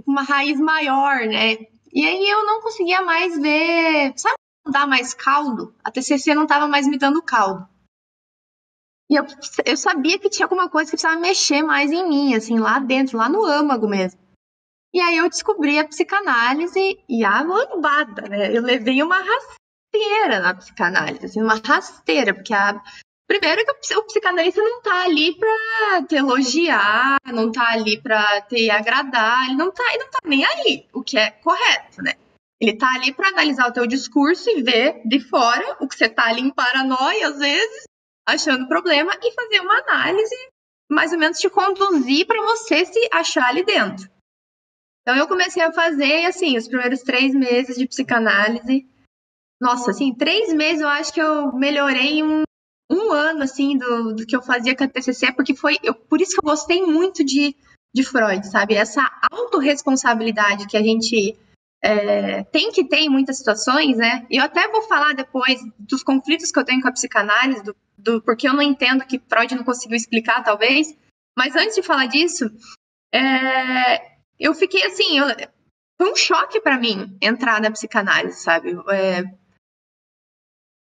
uma raiz maior, né? E aí eu não conseguia mais ver, sabe, não dá mais caldo? A TCC não estava mais me dando caldo. E eu sabia que tinha alguma coisa que precisava mexer mais em mim, assim, lá dentro, lá no âmago mesmo. E aí eu descobri a psicanálise e a lambada, né? Eu levei uma rasteira na psicanálise, assim, uma rasteira, porque primeiro que o psicanalista não tá ali pra te elogiar, não tá ali pra te agradar, ele não tá nem aí, o que é correto, né? Ele tá ali pra analisar o teu discurso e ver de fora o que você tá ali em paranoia, às vezes, achando problema, e fazer uma análise, mais ou menos te conduzir pra você se achar ali dentro. Então, eu comecei a fazer, assim, os primeiros 3 meses de psicanálise. Nossa, assim, 3 meses eu acho que eu melhorei um ano, assim, do que eu fazia com a TCC, porque por isso que eu gostei muito de Freud, sabe? Essa autorresponsabilidade que a gente tem que ter em muitas situações, né? E eu até vou falar depois dos conflitos que eu tenho com a psicanálise, porque eu não entendo que Freud não conseguiu explicar, talvez. Mas antes de falar disso, eu fiquei assim, foi um choque para mim entrar na psicanálise, sabe?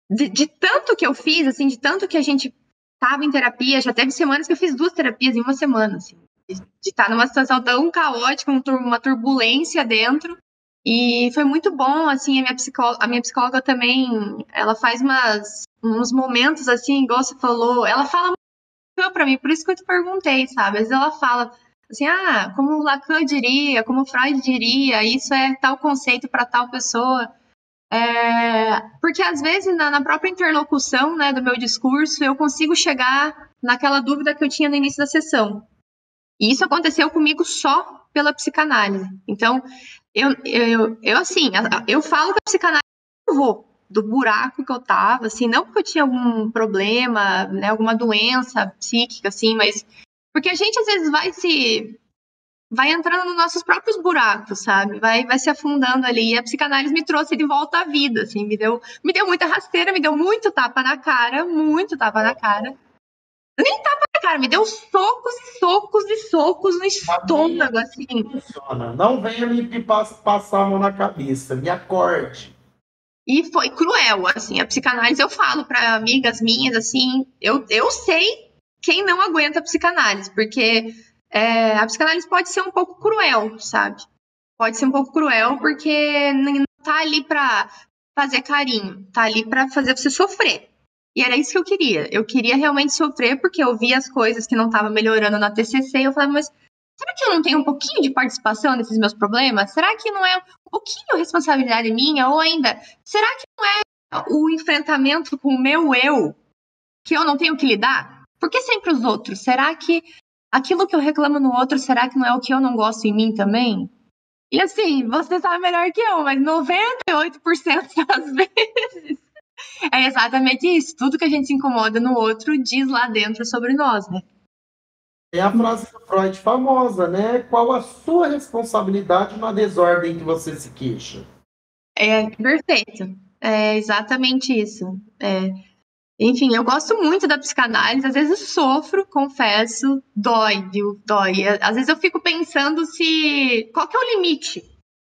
De tanto que eu fiz, assim, de tanto que a gente estava em terapia, já teve semanas que eu fiz 2 terapias em uma semana, assim, de estar numa situação tão caótica, uma turbulência dentro. E foi muito bom, assim, a minha psicóloga também, ela faz uns momentos, assim, igual você falou, ela fala muito pra mim, por isso que eu te perguntei, sabe? Às vezes ela fala assim, como Lacan diria, como Freud diria, isso é tal conceito para tal pessoa. Porque às vezes na própria interlocução, né, do meu discurso, eu consigo chegar naquela dúvida que eu tinha no início da sessão. E isso aconteceu comigo só pela psicanálise. Então, assim, eu falo que a psicanálise salvou do buraco que eu tava, assim, não porque eu tinha algum problema, né, alguma doença psíquica, assim, mas porque a gente às vezes vai entrando nos nossos próprios buracos, sabe? Vai se afundando ali. E a psicanálise me trouxe de volta à vida, assim, me deu muita rasteira, me deu muito tapa na cara. Nem tapa na cara, me deu socos e socos e socos no estômago, assim. Funciona. Não venha me passar a mão na cabeça, me acorde. E foi cruel, assim, a psicanálise eu falo para amigas minhas, assim, eu sei quem não aguenta a psicanálise, porque a psicanálise pode ser um pouco cruel, sabe? Pode ser um pouco cruel porque não tá ali pra fazer carinho, tá ali pra fazer você sofrer. E era isso que eu queria. Eu queria realmente sofrer porque eu via as coisas que não estavam melhorando na TCC e eu falava, mas será que eu não tenho um pouquinho de participação nesses meus problemas? Será que não é um pouquinho responsabilidade minha? Ou ainda, será que não é o enfrentamento com o meu eu que eu não tenho que lidar? Por que sempre os outros? Será que aquilo que eu reclamo no outro, será que não é o que eu não gosto em mim também? E assim, você sabe melhor que eu, mas 98% das vezes é exatamente isso. Tudo que a gente se incomoda no outro diz lá dentro sobre nós, né? É a frase do Freud famosa, né? Qual a sua responsabilidade na desordem que você se queixa? É perfeito. É exatamente isso. Enfim, eu gosto muito da psicanálise, às vezes eu sofro, confesso, dói, viu? Dói. Às vezes eu fico pensando qual que é o limite,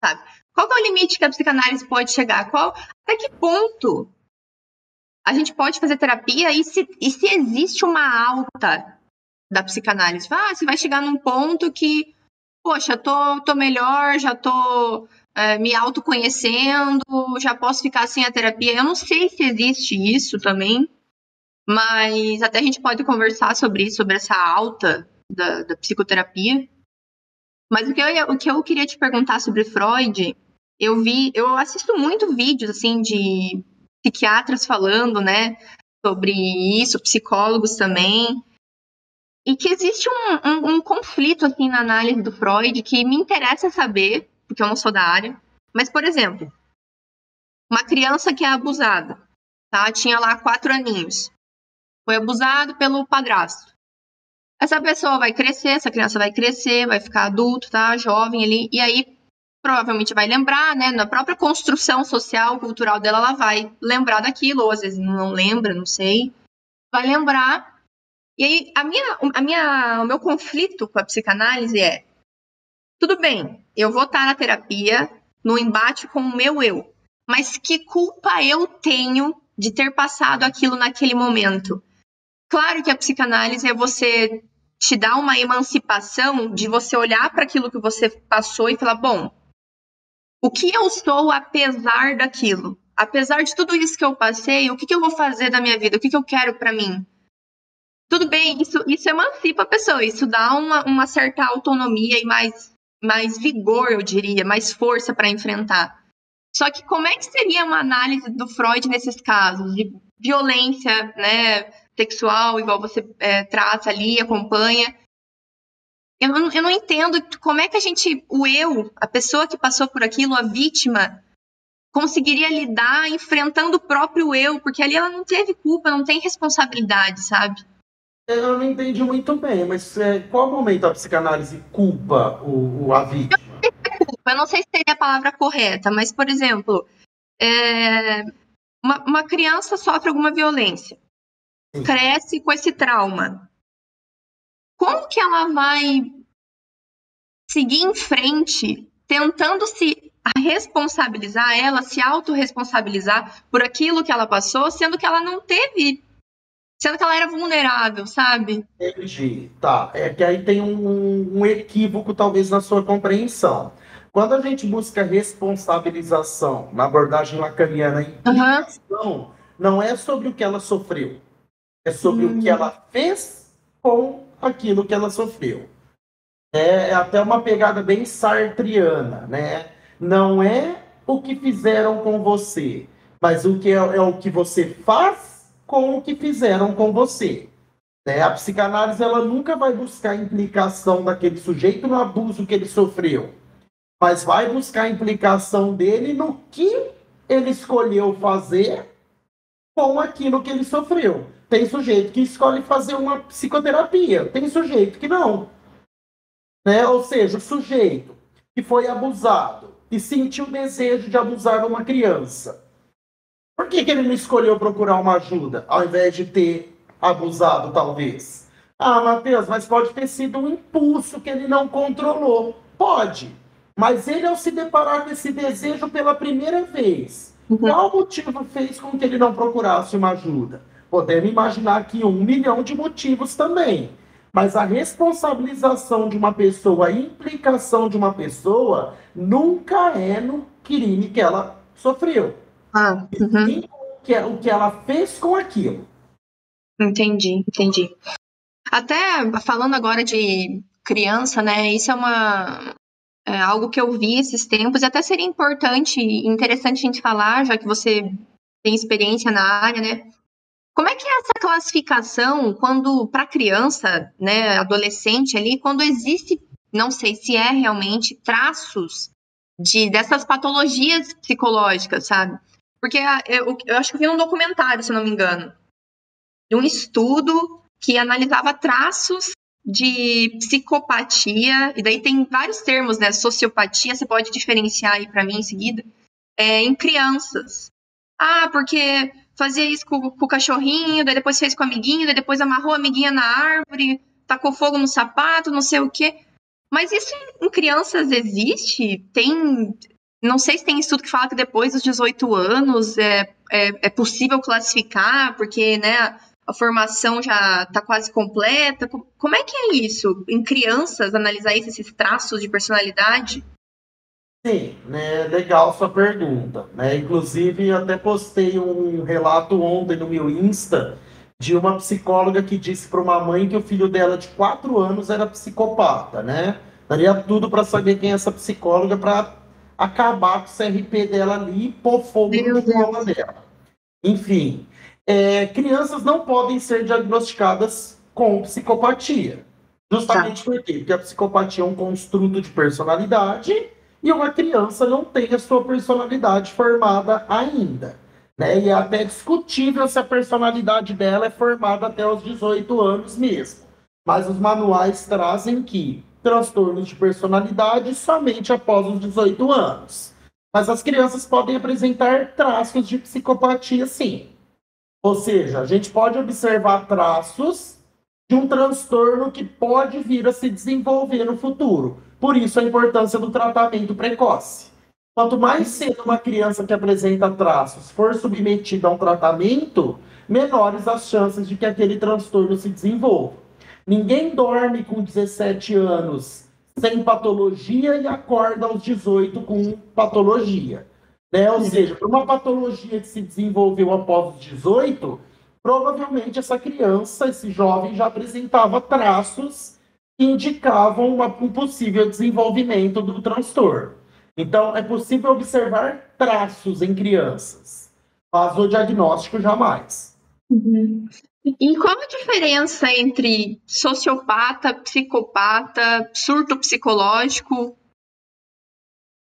sabe? Qual que é o limite que a psicanálise pode chegar? Até que ponto a gente pode fazer terapia e se existe uma alta da psicanálise? Você vai chegar num ponto que, poxa, tô melhor, já tô me autoconhecendo, já posso ficar sem a terapia. Eu não sei se existe isso também, mas até a gente pode conversar sobre isso, sobre essa alta da psicoterapia. Mas o que eu queria te perguntar sobre Freud, eu assisto muito vídeos assim de psiquiatras falando, né, sobre isso, psicólogos também, e que existe um conflito assim na análise do Freud que me interessa saber, porque eu não sou da área. Mas, por exemplo, uma criança que é abusada, tá? Tinha lá 4 aninhos, foi abusado pelo padrasto. Essa pessoa vai crescer, essa criança vai crescer, vai ficar adulto, tá? Jovem ali, e aí provavelmente vai lembrar, né? Na própria construção social, cultural dela, ela vai lembrar daquilo, ou às vezes não lembra, não sei. Vai lembrar. E aí, o meu conflito com a psicanálise é: tudo bem, eu vou estar na terapia, no embate com o meu eu, mas que culpa eu tenho de ter passado aquilo naquele momento? Claro que a psicanálise é você te dar uma emancipação de você olhar para aquilo que você passou e falar, bom, o que eu sou apesar daquilo? Apesar de tudo isso que eu passei, o que eu vou fazer da minha vida? O que eu quero para mim? Tudo bem, isso emancipa a pessoa, isso dá uma certa autonomia e mais vigor, eu diria, mais força para enfrentar. Só que como é que seria uma análise do Freud nesses casos de violência, né, sexual, igual você trata ali, acompanha? Eu não entendo como é que a pessoa que passou por aquilo, a vítima, conseguiria lidar enfrentando o próprio eu, porque ali ela não teve culpa, não tem responsabilidade, sabe? Eu não entendi muito bem, mas qual momento a psicanálise culpa a vítima? Eu não sei se seria a palavra correta, mas, por exemplo, uma criança sofre alguma violência, Sim. cresce com esse trauma. Como que ela vai seguir em frente tentando se responsabilizar, ela se autorresponsabilizar por aquilo que ela passou, sendo que ela não teve, sendo que ela era vulnerável, sabe? Entendi. Tá. É que aí tem um equívoco, talvez, na sua compreensão. Quando a gente busca responsabilização na abordagem lacaniana, Aham. implicação não é sobre o que ela sofreu, é sobre o que ela fez com aquilo que ela sofreu. É até uma pegada bem sartriana, né? Não é o que fizeram com você, mas o que é o que você faz com o que fizeram com você. Né? A psicanálise ela nunca vai buscar a implicação daquele sujeito no abuso que ele sofreu, mas vai buscar a implicação dele no que ele escolheu fazer com aquilo que ele sofreu. Tem sujeito que escolhe fazer uma psicoterapia, tem sujeito que não. Né? Ou seja, o sujeito que foi abusado e sentiu o desejo de abusar de uma criança. Por que ele não escolheu procurar uma ajuda, ao invés de ter abusado, talvez? Ah, Matheus, mas pode ter sido um impulso que ele não controlou. Pode. Mas ele, ao se deparar com esse desejo pela primeira vez, qual motivo fez com que ele não procurasse uma ajuda? Podemos imaginar aqui 1 milhão de motivos também. Mas a responsabilização de uma pessoa, a implicação de uma pessoa, nunca é no crime que ela sofreu. Sim, o que ela fez com aquilo. Entendi. Até falando agora de criança, né? Isso é algo que eu vi esses tempos e até seria importante e interessante a gente falar, já que você tem experiência na área, né? Como é que é essa classificação quando, para criança, né, adolescente ali, quando existe, não sei se é realmente, traços dessas patologias psicológicas, sabe? Porque eu acho que eu vi um documentário, se não me engano, de um estudo que analisava traços de psicopatia, e daí tem vários termos, né? Sociopatia, você pode diferenciar aí para mim em seguida, em crianças. Ah, porque fazia isso com o cachorrinho, daí depois fez com o amiguinho, daí depois amarrou a amiguinha na árvore, tacou fogo no sapato, não sei o quê. Mas isso em crianças existe? Não sei se tem estudo que fala que depois dos 18 anos é possível classificar, porque, né, a formação já está quase completa. Como é que é isso? Em crianças, analisar esses traços de personalidade? Sim, né, legal sua pergunta, né? Inclusive, eu até postei um relato ontem no meu Insta de uma psicóloga que disse para uma mãe que o filho dela de 4 anos era psicopata, né? Daria tudo para saber quem é essa psicóloga para acabar com o CRP dela ali e pôr fogo no Meu diploma Deus. dela. Enfim, crianças não podem ser diagnosticadas com psicopatia. Tá. Justamente por quê? Porque a psicopatia é um construto de personalidade e uma criança não tem a sua personalidade formada ainda. Né? E é até discutível se a personalidade dela é formada até os 18 anos mesmo. Mas os manuais trazem que transtornos de personalidade somente após os 18 anos. Mas as crianças podem apresentar traços de psicopatia, sim. Ou seja, a gente pode observar traços de um transtorno que pode vir a se desenvolver no futuro. Por isso a importância do tratamento precoce. Quanto mais cedo uma criança que apresenta traços for submetida a um tratamento, menores as chances de que aquele transtorno se desenvolva. Ninguém dorme com 17 anos sem patologia e acorda aos 18 com patologia. Né? Ou seja, para uma patologia que se desenvolveu após os 18, provavelmente essa criança, esse jovem, já apresentava traços que indicavam um possível desenvolvimento do transtorno. Então, é possível observar traços em crianças, mas o diagnóstico jamais. Uhum. E qual a diferença entre sociopata, psicopata, surto psicológico?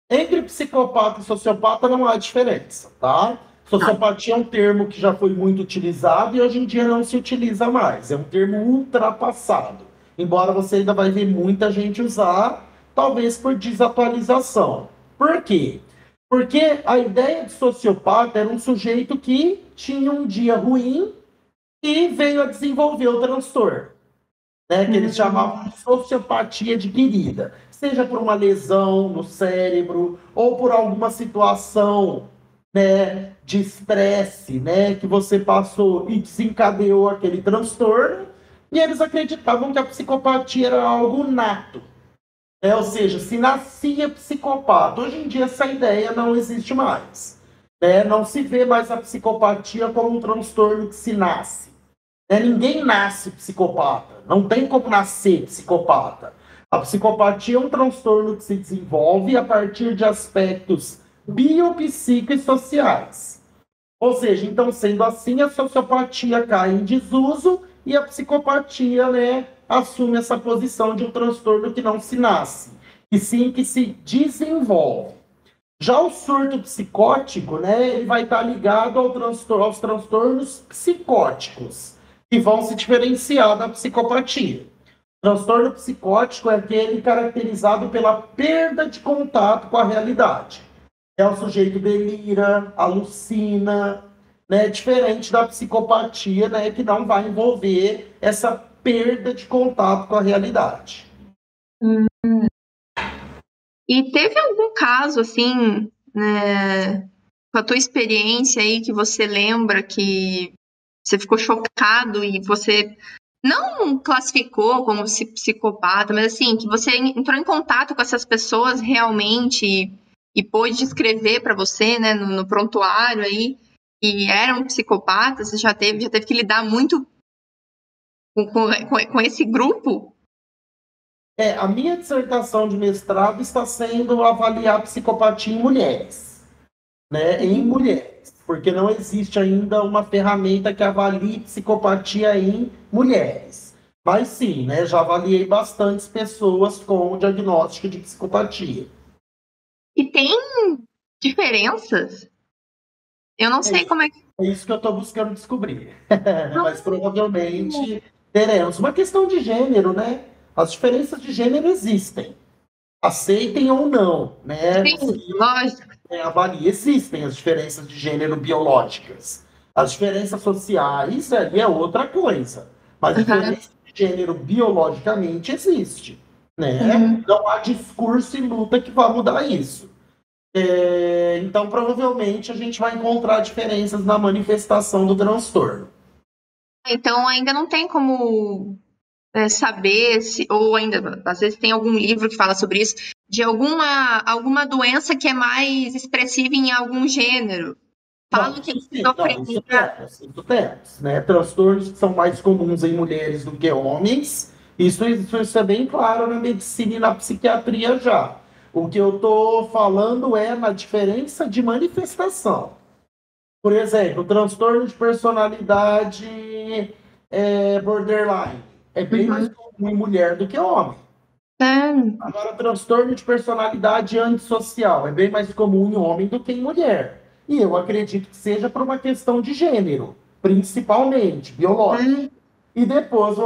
Entre psicopata e sociopata não há diferença, tá? Tá. Sociopatia é um termo que já foi muito utilizado e hoje em dia não se utiliza mais. É um termo ultrapassado. Embora você ainda vai ver muita gente usar, talvez por desatualização. Por quê? Porque a ideia de sociopata era um sujeito que tinha um dia ruim e veio a desenvolver o transtorno, né, que eles chamavam de sociopatia adquirida, seja por uma lesão no cérebro ou por alguma situação, né, de estresse, né, que você passou e desencadeou aquele transtorno, e eles acreditavam que a psicopatia era algo nato, né, ou seja, se nascia psicopata. Hoje em dia essa ideia não existe mais, né, não se vê mais a psicopatia como um transtorno que se nasce. Ninguém nasce psicopata. Não tem como nascer psicopata. A psicopatia é um transtorno que se desenvolve a partir de aspectos biopsicossociais. Ou seja, então, sendo assim, a sociopatia cai em desuso e a psicopatia, né, assume essa posição de um transtorno que não se nasce, e sim que se desenvolve. Já o surto psicótico, né, ele vai estar ligado aos transtornos psicóticos, que vão se diferenciar da psicopatia. O transtorno psicótico é aquele caracterizado pela perda de contato com a realidade. É o sujeito delira, alucina, né, diferente da psicopatia, né, que não vai envolver essa perda de contato com a realidade. E teve algum caso, assim, né, com a tua experiência aí, que você lembra que você ficou chocado e você não classificou como psicopata, mas assim, que você entrou em contato com essas pessoas realmente e pôde descrever para você, né, no prontuário aí, que eram psicopatas, você já teve que lidar muito com esse grupo? A minha dissertação de mestrado está sendo avaliar psicopatia em mulheres, né? Em mulheres. mulheres, porque não existe ainda uma ferramenta que avalie psicopatia em mulheres. Mas sim, né, já avaliei bastantes pessoas com diagnóstico de psicopatia. E tem diferenças? Eu não sei como é que... É isso que eu estou buscando descobrir. Mas provavelmente teremos. Uma questão de gênero, né? As diferenças de gênero existem. Aceitem ou não, né? Sim, lógico. Avalie. Existem as diferenças de gênero biológicas. As diferenças sociais aí é outra coisa. Mas Uhum. diferença de gênero biologicamente existe. Né? Uhum. Não há discurso e luta que vá mudar isso. Então, provavelmente, a gente vai encontrar diferenças na manifestação do transtorno. Então, ainda não tem como saber se, ou ainda, às vezes tem algum livro que fala sobre isso, de alguma doença que é mais expressiva em algum gênero. Falam que Isso temos, né? Transtornos que são mais comuns em mulheres do que homens. Isso é bem claro na medicina e na psiquiatria já. O que eu estou falando é na diferença de manifestação. Por exemplo, o transtorno de personalidade borderline é bem mais comum em mulher do que homem. Agora, transtorno de personalidade antissocial é bem mais comum em homem do que em mulher. E eu acredito que seja por uma questão de gênero, principalmente, biológico. E depois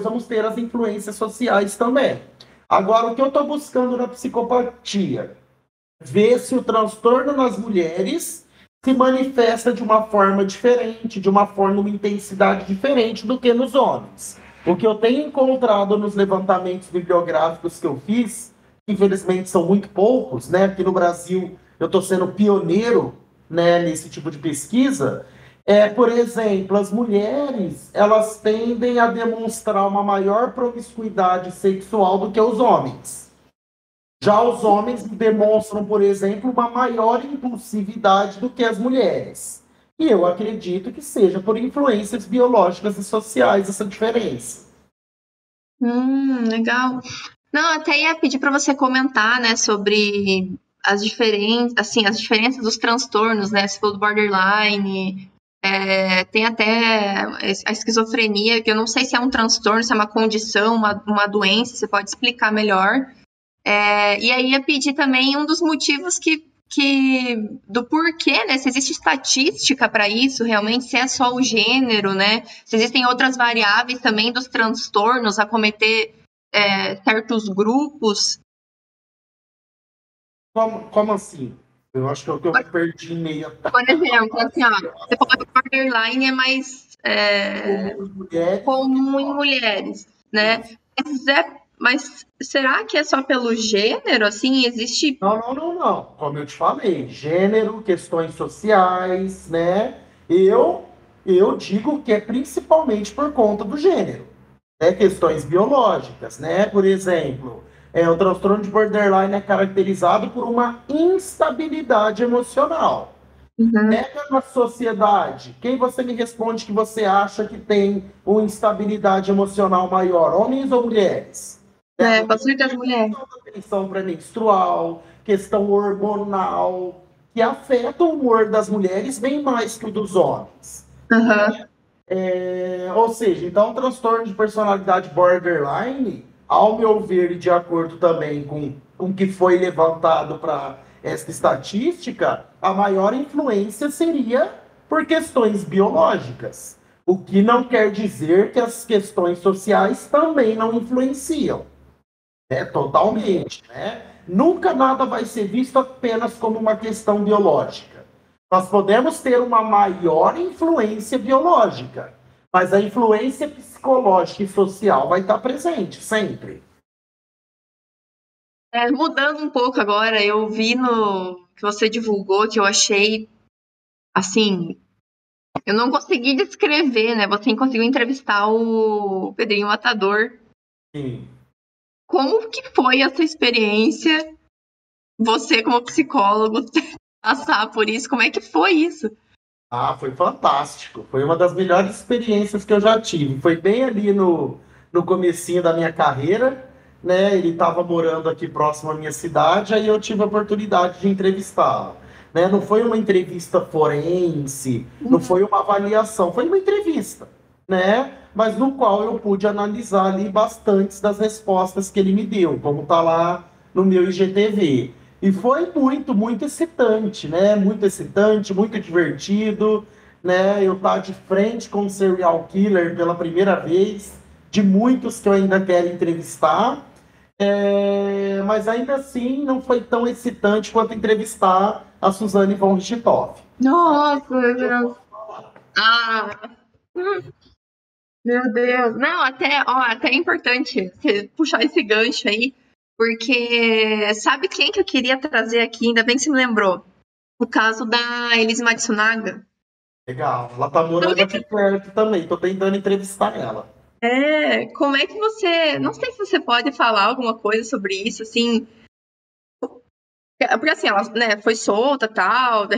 vamos ter as influências sociais também. Agora, o que eu estou buscando na psicopatia? Ver se o transtorno nas mulheres se manifesta de uma forma diferente, de uma intensidade diferente do que nos homens. O que eu tenho encontrado nos levantamentos bibliográficos que eu fiz, infelizmente são muito poucos, né? Aqui no Brasil eu estou sendo pioneiro, né, nesse tipo de pesquisa, por exemplo, as mulheres, elas tendem a demonstrar uma maior promiscuidade sexual do que os homens. Já os homens demonstram, por exemplo, uma maior impulsividade do que as mulheres. E eu acredito que seja por influências biológicas e sociais essa diferença. Legal. Não, até ia pedir para você comentar, né, sobre as diferenças dos transtornos, né? Você falou do borderline, tem até a esquizofrenia, que eu não sei se é um transtorno, se é uma condição, uma doença, você pode explicar melhor. E aí ia pedir também um dos motivos do porquê, né? Se existe estatística para isso, realmente, se é só o gênero, né? Se existem outras variáveis também dos transtornos acometer certos grupos. Como assim? Eu acho que eu me perdi em meio. Por exemplo, assim, ó, você falou que borderline é mais comum em mulheres, né? Mas será que é só pelo gênero? Assim, existe... Não. Como eu te falei, gênero, questões sociais, né? Eu digo que é principalmente por conta do gênero, né? Questões biológicas, né? Por exemplo, o transtorno de borderline é caracterizado por uma instabilidade emocional. Pega na sociedade, quem você me responde que você acha que tem uma instabilidade emocional maior, homens ou mulheres? Bastante das mulheres. Tensão pré-menstrual, questão hormonal, que afeta o humor das mulheres bem mais que o dos homens. Ou seja, então o transtorno de personalidade borderline, ao meu ver, e de acordo também com o que foi levantado para essa estatística, a maior influência seria por questões biológicas. O que não quer dizer que as questões sociais também não influenciam. Totalmente, né? Nunca nada vai ser visto apenas como uma questão biológica. Nós podemos ter uma maior influência biológica, mas a influência psicológica e social vai estar presente, sempre. Mudando um pouco agora, eu vi no que você divulgou, que eu achei, assim, eu não consegui descrever, né? Você conseguiu entrevistar o Pedrinho Matador. Sim. Como que foi essa experiência, você como psicólogo, passar por isso? Como é que foi isso? Foi fantástico. Foi uma das melhores experiências que eu já tive. Foi bem ali no comecinho da minha carreira, né? Ele estava morando aqui próximo à minha cidade, aí eu tive a oportunidade de entrevistá-lo. né? Não foi uma entrevista forense, não foi uma avaliação, foi uma entrevista, né? Mas no qual eu pude analisar ali bastantes das respostas que ele me deu, como está lá no meu IGTV. E foi muito, muito excitante, né? Muito excitante, muito divertido, né? Eu estar de frente com o serial killer pela primeira vez, de muitos que eu ainda quero entrevistar. Mas ainda assim não foi tão excitante quanto entrevistar a Suzane von Richthofen. Nossa, meu Deus. Ah, meu Deus. Não, até é importante você puxar esse gancho aí, porque sabe quem que eu queria trazer aqui? Ainda bem que você me lembrou. O caso da Elise Matsunaga. Legal. Ela tá morando aqui perto também. Tô tentando entrevistar ela. Como é que você. Não sei se você pode falar alguma coisa sobre isso, assim. Porque assim, ela, né, foi solta tal.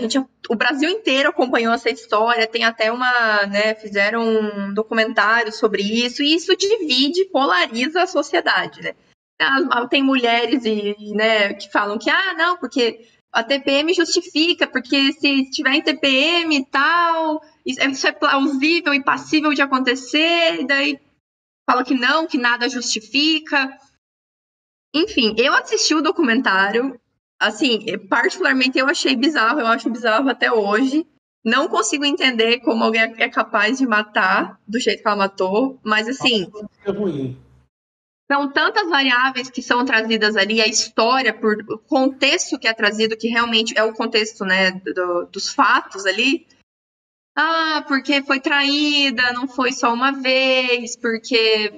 O Brasil inteiro acompanhou essa história. Tem até né, fizeram um documentário sobre isso. E isso divide, polariza a sociedade, né? Tem mulheres né, que falam que, não, porque a TPM justifica, porque se tiver em TPM e tal, isso é plausível e passível de acontecer, e daí fala que não, que nada justifica. Enfim, eu assisti o documentário, assim, particularmente eu achei bizarro, eu acho bizarro até hoje. Não consigo entender como alguém é capaz de matar do jeito que ela matou, mas assim, É ruim. são tantas variáveis que são trazidas ali, a história, o contexto que é trazido, que realmente é o contexto, né, dos fatos ali. Porque foi traída, não foi só uma vez, porque...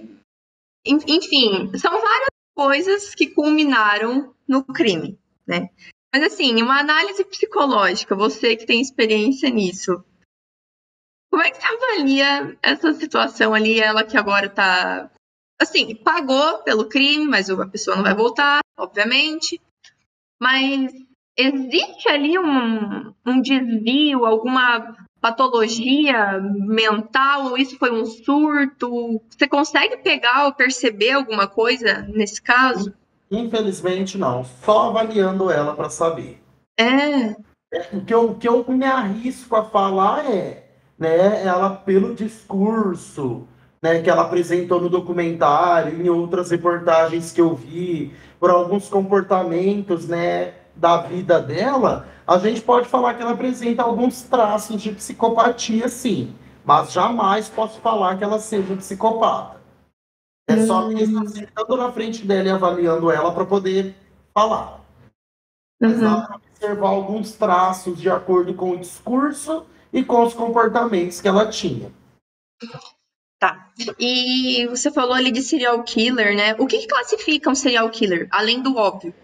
Enfim, são várias coisas que culminaram no crime, né? Mas assim, uma análise psicológica, você que tem experiência nisso, como é que você avalia essa situação ali, ela que agora tá, assim, pagou pelo crime, mas a pessoa não vai voltar, obviamente, mas existe ali um desvio, alguma patologia mental, ou isso foi um surto? Você consegue pegar ou perceber alguma coisa nesse caso? Infelizmente, não. Só avaliando ela para saber. É. O que eu me arrisco a falar né, ela pelo discurso, né, que ela apresentou no documentário, em outras reportagens que eu vi, por alguns comportamentos, né, da vida dela, a gente pode falar que ela apresenta alguns traços de psicopatia, sim, mas jamais posso falar que ela seja psicopata. É só mesmo sentando na frente dela e avaliando ela para poder falar. Mas dá para observar alguns traços de acordo com o discurso e com os comportamentos que ela tinha. Tá. E você falou ali de serial killer, né? O que classifica um serial killer, além do óbvio?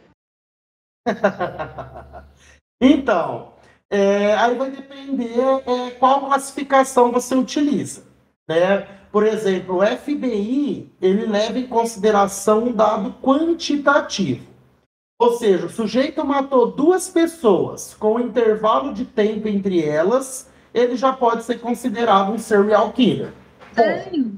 Então, aí vai depender qual classificação você utiliza, né? Por exemplo, o FBI, ele leva em consideração um dado quantitativo. Ou seja, o sujeito matou duas pessoas com um intervalo de tempo entre elas, ele já pode ser considerado um serial killer. Bom,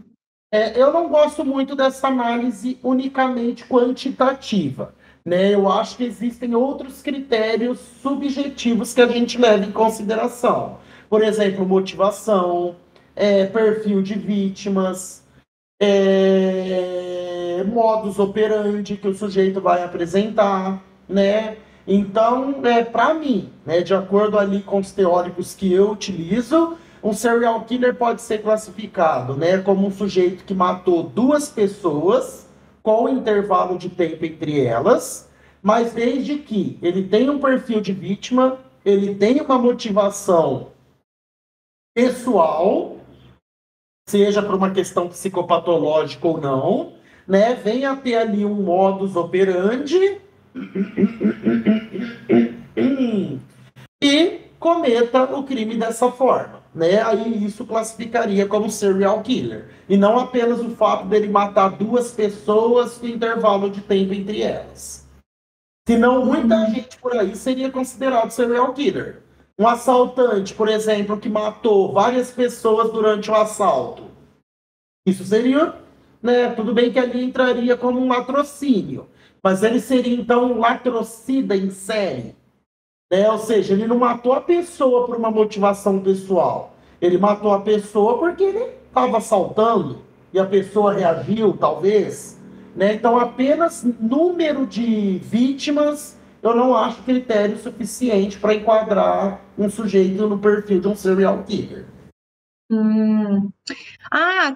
eu não gosto muito dessa análise unicamente quantitativa, né? Eu acho que existem outros critérios subjetivos que a gente leva em consideração. Por exemplo, motivação, perfil de vítimas, modus operandi que o sujeito vai apresentar, né? Então, para mim, né, de acordo ali com os teóricos que eu utilizo, um serial killer pode ser classificado, né, como um sujeito que matou duas pessoas com intervalo de tempo entre elas, mas desde que ele tenha um perfil de vítima, ele tenha uma motivação pessoal, seja por uma questão psicopatológica ou não, né, venha a ter ali um modus operandi e cometa o crime dessa forma, né? Aí isso classificaria como serial killer. E não apenas o fato dele matar duas pessoas com intervalo de tempo entre elas. Senão, muita gente por aí seria considerado serial killer. Um assaltante, por exemplo, que matou várias pessoas durante o assalto. Isso seria, né? Tudo bem que ali entraria como um latrocínio. Mas ele seria, então, um latrocida em série. né? Ou seja, ele não matou a pessoa por uma motivação pessoal. Ele matou a pessoa porque ele estava assaltando e a pessoa reagiu, talvez. Né? Então, apenas número de vítimas eu não acho critério suficiente para enquadrar um sujeito no perfil de um serial killer.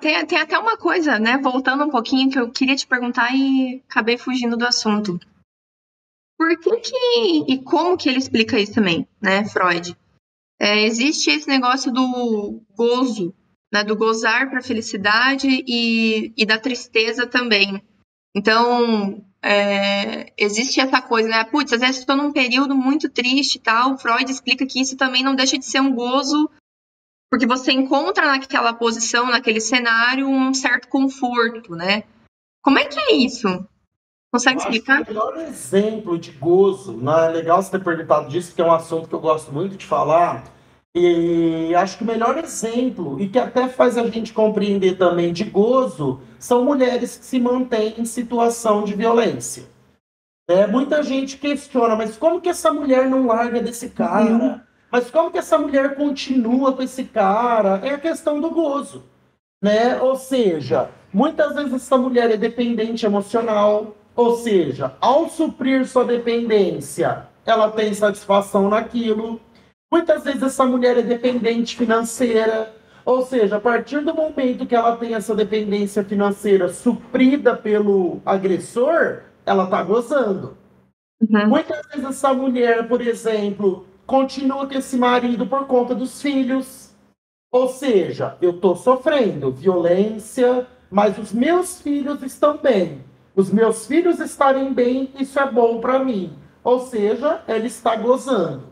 Tem até uma coisa, né? Voltando um pouquinho, que eu queria te perguntar e acabei fugindo do assunto. Por que e como que ele explica isso também, né, Freud? Existe esse negócio do gozo, né, do gozar para a felicidade e da tristeza também. Então, existe essa coisa, né? Putz, às vezes estou num período muito triste e tal. Freud explica que isso também não deixa de ser um gozo, porque você encontra naquela posição, naquele cenário, um certo conforto, né? Como é que é isso? Consegue Eu acho que explicar? o melhor exemplo de gozo, né, é legal você ter perguntado disso, porque é um assunto que eu gosto muito de falar, e acho que o melhor exemplo, e que até faz a gente compreender também de gozo, são mulheres que se mantêm em situação de violência. Muita gente questiona, mas como que essa mulher não larga desse Uhum. cara? Mas como que essa mulher continua com esse cara? É a questão do gozo, né? Ou seja, muitas vezes essa mulher é dependente emocional, ou seja, ao suprir sua dependência, ela tem satisfação naquilo. Muitas vezes essa mulher é dependente financeira, ou seja, a partir do momento que ela tem essa dependência financeira suprida pelo agressor, ela está gozando. Uhum. Muitas vezes essa mulher, por exemplo, continua com esse marido por conta dos filhos. Ou seja, eu estou sofrendo violência, mas os meus filhos estão bem. Os meus filhos estarem bem, isso é bom para mim. Ou seja, ela está gozando.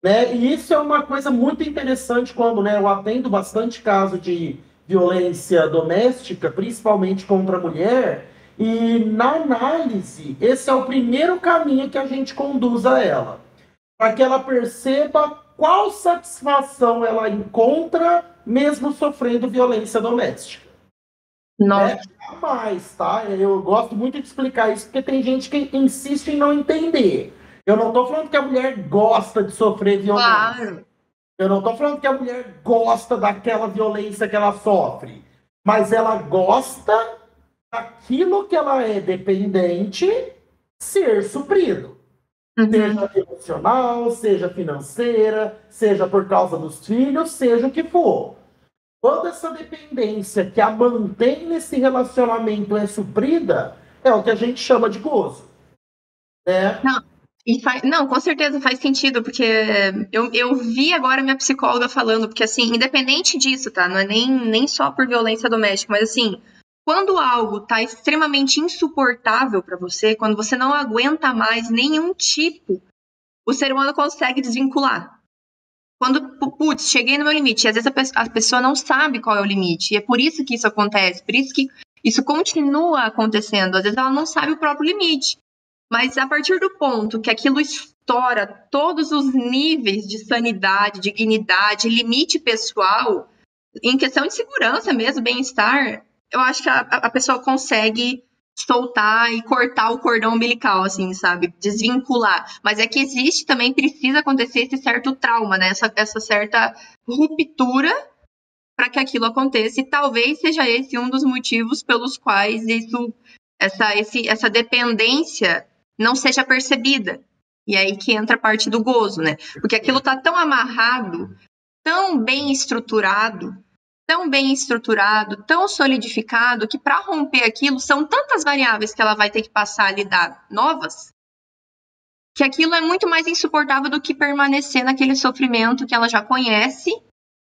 Né? E isso é uma coisa muito interessante quando, né, eu atendo bastante caso de violência doméstica, principalmente contra a mulher, e na análise, esse é o primeiro caminho que a gente conduz a ela, para que ela perceba qual satisfação ela encontra mesmo sofrendo violência doméstica. Nossa, Jamais, tá? Eu gosto muito de explicar isso porque tem gente que insiste em não entender. Eu não estou falando que a mulher gosta de sofrer violência. claro. Eu não estou falando que a mulher gosta daquela violência que ela sofre, mas ela gosta daquilo que ela é dependente ser suprido. Uhum. Seja emocional, seja financeira, seja por causa dos filhos, seja o que for. Quando essa dependência que a mantém nesse relacionamento é suprida, é o que a gente chama de gozo. Né? Não, não, com certeza faz sentido, porque eu vi agora minha psicóloga falando, porque assim, independente disso, tá? Não é nem só por violência doméstica, mas assim, quando algo tá extremamente insuportável pra você, quando você não aguenta mais nenhum tipo, o ser humano consegue desvincular. Quando, putz, cheguei no meu limite, e às vezes a pessoa não sabe qual é o limite, e é por isso que isso acontece, por isso que isso continua acontecendo, às vezes ela não sabe o próprio limite. Mas a partir do ponto que aquilo estoura todos os níveis de sanidade, dignidade, limite pessoal, em questão de segurança mesmo, bem-estar, eu acho que a pessoa consegue soltar e cortar o cordão umbilical, assim, sabe? Desvincular. Mas é que existe também, precisa acontecer esse certo trauma, né? Essa certa ruptura para que aquilo aconteça. E talvez seja esse um dos motivos pelos quais essa dependência não seja percebida. E aí que entra a parte do gozo, né? Porque aquilo tá tão amarrado, tão bem estruturado, tão solidificado, que para romper aquilo são tantas variáveis que ela vai ter que passar a lidar novas, que aquilo é muito mais insuportável do que permanecer naquele sofrimento que ela já conhece.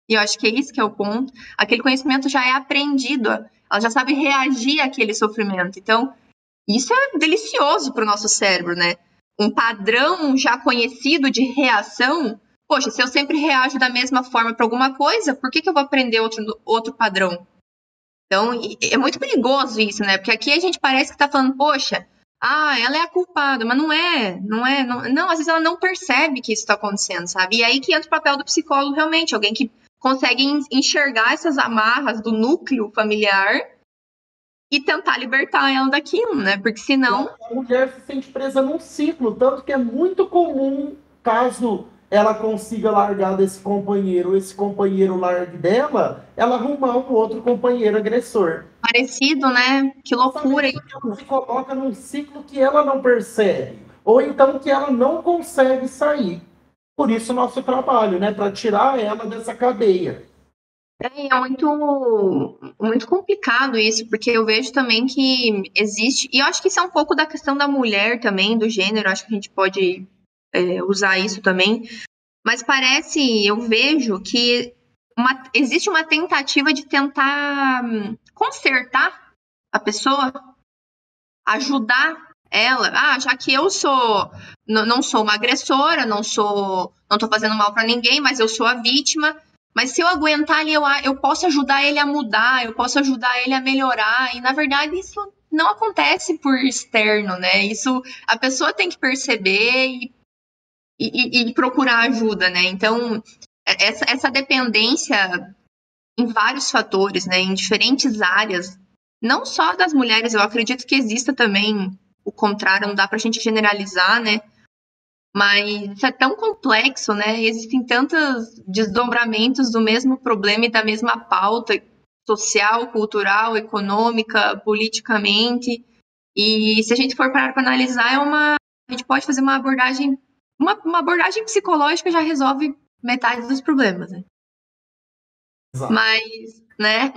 E eu acho que é isso que é o ponto. Aquele conhecimento já é aprendido, ela já sabe reagir àquele sofrimento. Então, isso é delicioso para o nosso cérebro, né? Um padrão já conhecido de reação. Poxa, se eu sempre reajo da mesma forma para alguma coisa, por que eu vou aprender outro padrão? Então, é muito perigoso isso, né? Porque aqui a gente parece que tá falando, poxa, ela é a culpada, mas não, às vezes ela não percebe que isso está acontecendo, sabe? E aí que entra o papel do psicólogo realmente, alguém que consegue enxergar essas amarras do núcleo familiar e tentar libertar ela daquilo, né? Porque senão. A mulher se sente presa num ciclo, tanto que é muito comum caso ela consiga largar desse companheiro, esse companheiro largue dela, ela arrumar um outro companheiro agressor. Parecido, né? Que loucura. Ela se coloca num ciclo que ela não percebe, ou então que ela não consegue sair. Por isso o nosso trabalho, né? Para tirar ela dessa cadeia. É muito complicado isso, porque eu vejo também que existe, e eu acho que isso é um pouco da questão da mulher também, do gênero, acho que a gente pode usar isso também, mas parece, eu vejo que existe uma tentativa de tentar consertar a pessoa, ajudar ela. Ah, já que eu não sou uma agressora, não tô fazendo mal para ninguém, mas eu sou a vítima. Mas se eu aguentar ali, eu posso ajudar ele a mudar, eu posso ajudar ele a melhorar. E na verdade isso não acontece por externo, né? Isso a pessoa tem que perceber e procurar ajuda, né? Então essa dependência em vários fatores, né? Em diferentes áreas, não só das mulheres, eu acredito que exista também o contrário, não dá pra gente generalizar, né? Mas isso é tão complexo, né? Existem tantos desdobramentos do mesmo problema e da mesma pauta social, cultural, econômica, politicamente. E se a gente for parar para analisar, a gente pode fazer uma abordagem, uma abordagem psicológica já resolve metade dos problemas, né? Exato.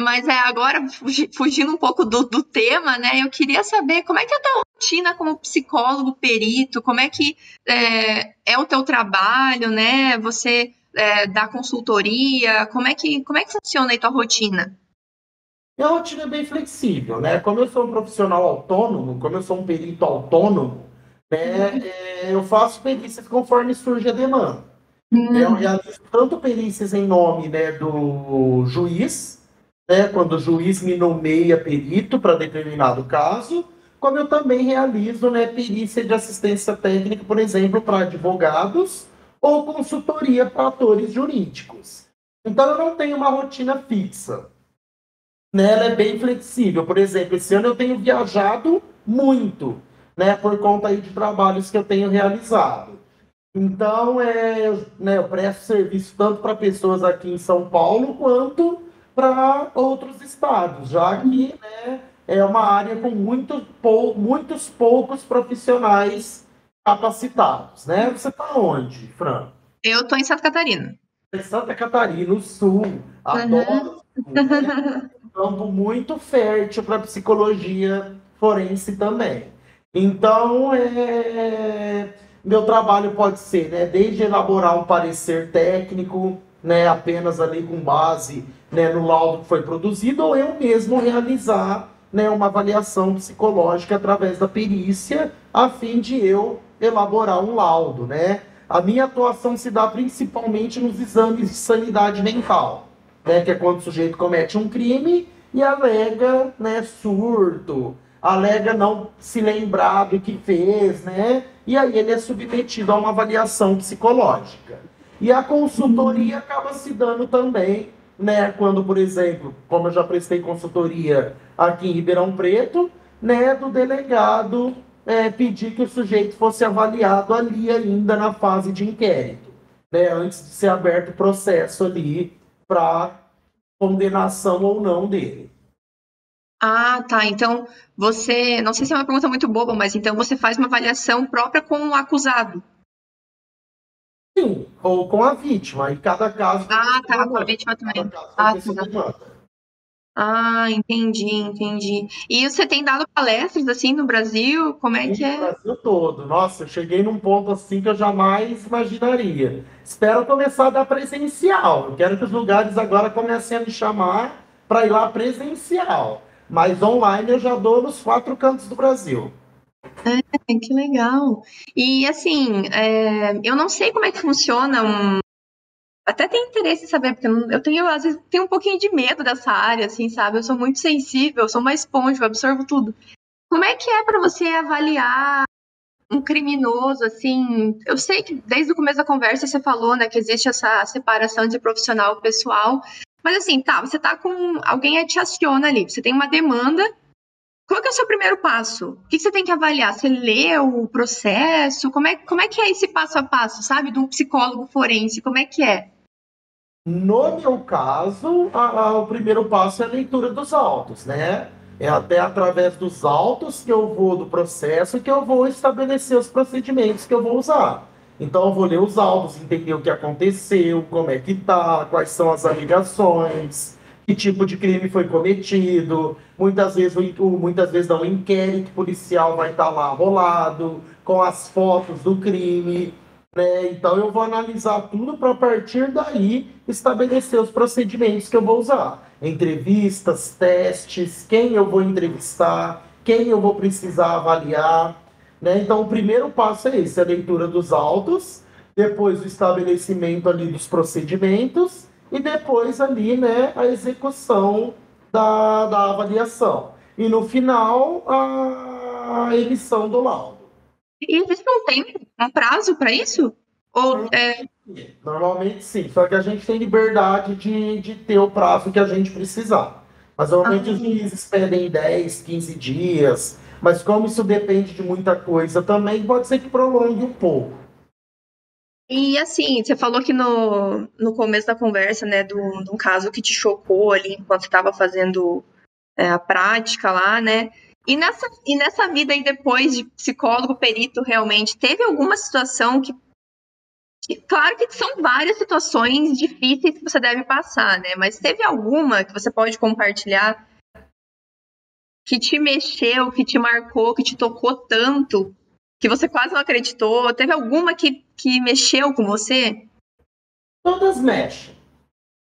Mas agora, fugindo um pouco do tema, né? Eu queria saber como é que é a tua rotina como psicólogo, perito, como é que é o teu trabalho, né? Você dá consultoria, como é que funciona aí tua rotina? Minha rotina é bem flexível, né? Como eu sou um profissional autônomo, como eu sou um perito autônomo, né, eu faço perícias conforme surge a demanda. Eu realizo tanto perícias em nome, né, do juiz, né, quando o juiz me nomeia perito para determinado caso, como eu também realizo, né, perícia de assistência técnica, por exemplo, para advogados ou consultoria para atores jurídicos. Então eu não tenho uma rotina fixa, né, ela é bem flexível. Por exemplo, esse ano eu tenho viajado muito, né, por conta aí de trabalhos que eu tenho realizado. Então, eu presto serviço tanto para pessoas aqui em São Paulo quanto para outros estados, já que, né, é uma área com muitos poucos profissionais capacitados, né? Você está onde, Fran? Eu tô em Santa Catarina. Em Santa Catarina, no Sul. Adoro o Sul, né? Campo muito fértil para psicologia forense também. Então, meu trabalho pode ser, né, desde elaborar um parecer técnico, né, apenas ali com base, né, no laudo que foi produzido, ou eu mesmo realizar, né, uma avaliação psicológica através da perícia, a fim de eu elaborar um laudo, né? A minha atuação se dá principalmente nos exames de sanidade mental, né, que é quando o sujeito comete um crime e alega, né, surto, alega não se lembrar do que fez, né, e aí ele é submetido a uma avaliação psicológica. E a consultoria acaba se dando também, né, quando, por exemplo, como eu já prestei consultoria aqui em Ribeirão Preto, né, do delegado pedir que o sujeito fosse avaliado ali ainda na fase de inquérito, né, antes de ser aberto o processo ali para condenação ou não dele. Ah, tá. Então, não sei se é uma pergunta muito boba, mas então você faz uma avaliação própria com o acusado. Sim, ou com a vítima, e cada caso tem Ah, sua tá, com a demanda. vítima Cada também. caso vai Ah, ter sua tá. demanda. Ah, entendi. E você tem dado palestras assim no Brasil? Como é que E o é? Brasil todo. Nossa, eu cheguei num ponto assim que eu jamais imaginaria. Espero começar a dar presencial. Eu quero que os lugares agora comecem a me chamar para ir lá presencial. Mas online eu já dou nos 4 cantos do Brasil. Que legal. E assim, eu não sei como é que funciona até tenho interesse em saber, porque eu tenho, às vezes, tenho um pouquinho de medo dessa área, assim, sabe? Eu sou muito sensível, eu sou uma esponja, eu absorvo tudo. Como é que é para você avaliar um criminoso, assim? Eu sei que desde o começo da conversa você falou, né, que existe essa separação entre profissional e pessoal. Mas assim, tá, você tá com. Alguém te aciona ali, você tem uma demanda qual que é o seu primeiro passo? O que você tem que avaliar? Você lê o processo? Como é que é esse passo a passo, sabe? De um psicólogo forense, como é que é? No meu caso, o primeiro passo é a leitura dos autos, né? É até através dos autos que eu vou, do processo, que eu vou estabelecer os procedimentos que eu vou usar. Então, eu vou ler os autos, entender o que aconteceu, como é que tá, quais são as alegações, que tipo de crime foi cometido. Muitas vezes, um inquérito policial vai estar lá rolado, com as fotos do crime, né? Então, eu vou analisar tudo para, a partir daí, estabelecer os procedimentos que eu vou usar. Entrevistas, testes, quem eu vou entrevistar, quem eu vou precisar avaliar, né? Então, o primeiro passo é esse, a leitura dos autos, depois o estabelecimento ali dos procedimentos e depois ali, né, a execução da avaliação. E no final, a emissão do laudo. E existe um tempo, um prazo para isso? Ou Normalmente sim, só que a gente tem liberdade de ter o prazo que a gente precisar. Mas normalmente os juízes pedem 10, 15 dias, mas como isso depende de muita coisa também, pode ser que prolongue um pouco. E assim, você falou que no começo da conversa, né, de um caso que te chocou ali enquanto você estava fazendo a prática lá, né? E nessa vida aí depois de psicólogo, perito, realmente, teve alguma situação claro que são várias situações difíceis que você deve passar, né? Mas teve alguma que você pode compartilhar que te mexeu, que te marcou, que te tocou tanto, que você quase não acreditou? Teve alguma que mexeu com você? Todas mexem.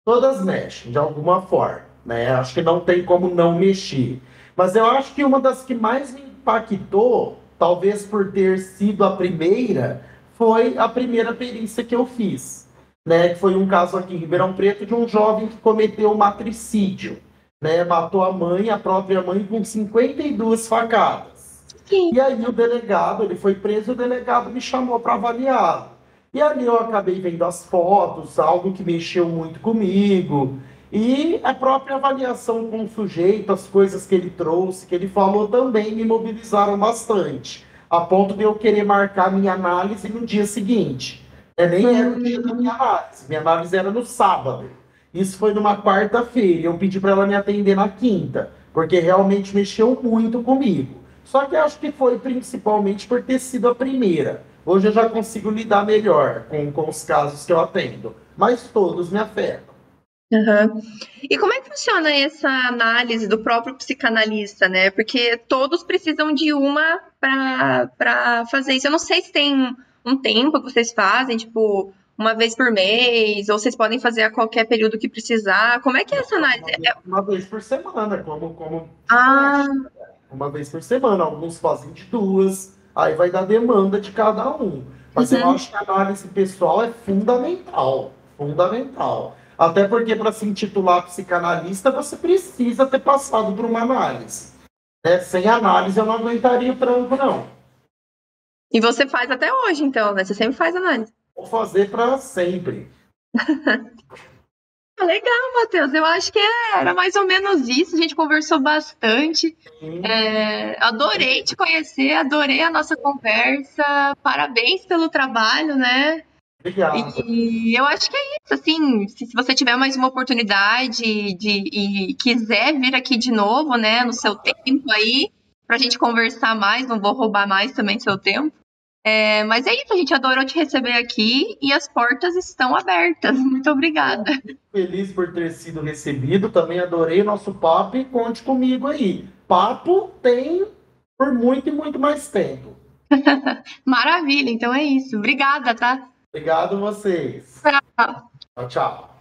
Todas mexem, de alguma forma, né? Acho que não tem como não mexer. Mas eu acho que uma das que mais me impactou, talvez por ter sido a primeira, foi a primeira perícia que eu fiz, né? Que foi um caso aqui em Ribeirão Preto de um jovem que cometeu matricídio, né? Matou a própria mãe, com 52 facadas. Sim. E aí o delegado, ele foi preso, o delegado me chamou para avaliá-lo. E ali eu acabei vendo as fotos, algo que mexeu muito comigo. E a própria avaliação com o sujeito, as coisas que ele trouxe, que ele falou, também me mobilizaram bastante. A ponto de eu querer marcar minha análise no dia seguinte. Nem era o dia da minha análise. Minha análise era no sábado. Isso foi numa quarta-feira. Eu pedi para ela me atender na quinta, porque realmente mexeu muito comigo. Só que acho que foi principalmente por ter sido a primeira. Hoje eu já consigo lidar melhor com os casos que eu atendo, mas todos me afetam. Uhum. E como é que funciona essa análise do próprio psicanalista, né? Porque todos precisam de uma para fazer isso. Eu não sei se tem um tempo que vocês fazem, tipo, uma vez por mês, ou vocês podem fazer a qualquer período que precisar. Como é que é essa análise? Uma vez por semana, como Ah, uma vez por semana. Alguns fazem de duas, aí vai dar demanda de cada um. Mas eu acho que a análise pessoal é fundamental, fundamental. Até porque para se intitular psicanalista, você precisa ter passado por uma análise. Né? Sem análise eu não aguentaria o trampo, não. E você faz até hoje, então, né? Você sempre faz análise. Vou fazer para sempre. Legal, Matheus. Eu acho que era mais ou menos isso. A gente conversou bastante. Adorei te conhecer, adorei a nossa conversa. Parabéns pelo trabalho, né? Obrigado. E eu acho que é isso. Assim, se você tiver mais uma oportunidade e quiser vir aqui de novo, né, no seu tempo aí, pra gente conversar mais, não vou roubar mais também seu tempo. Mas é isso, a gente adorou te receber aqui e as portas estão abertas. Muito obrigada. Feliz por ter sido recebido, também adorei o nosso papo e conte comigo aí. Papo tem por muito e muito mais tempo. Maravilha, então é isso. Obrigada, tá? Obrigado a vocês. Tchau. Tchau, tchau.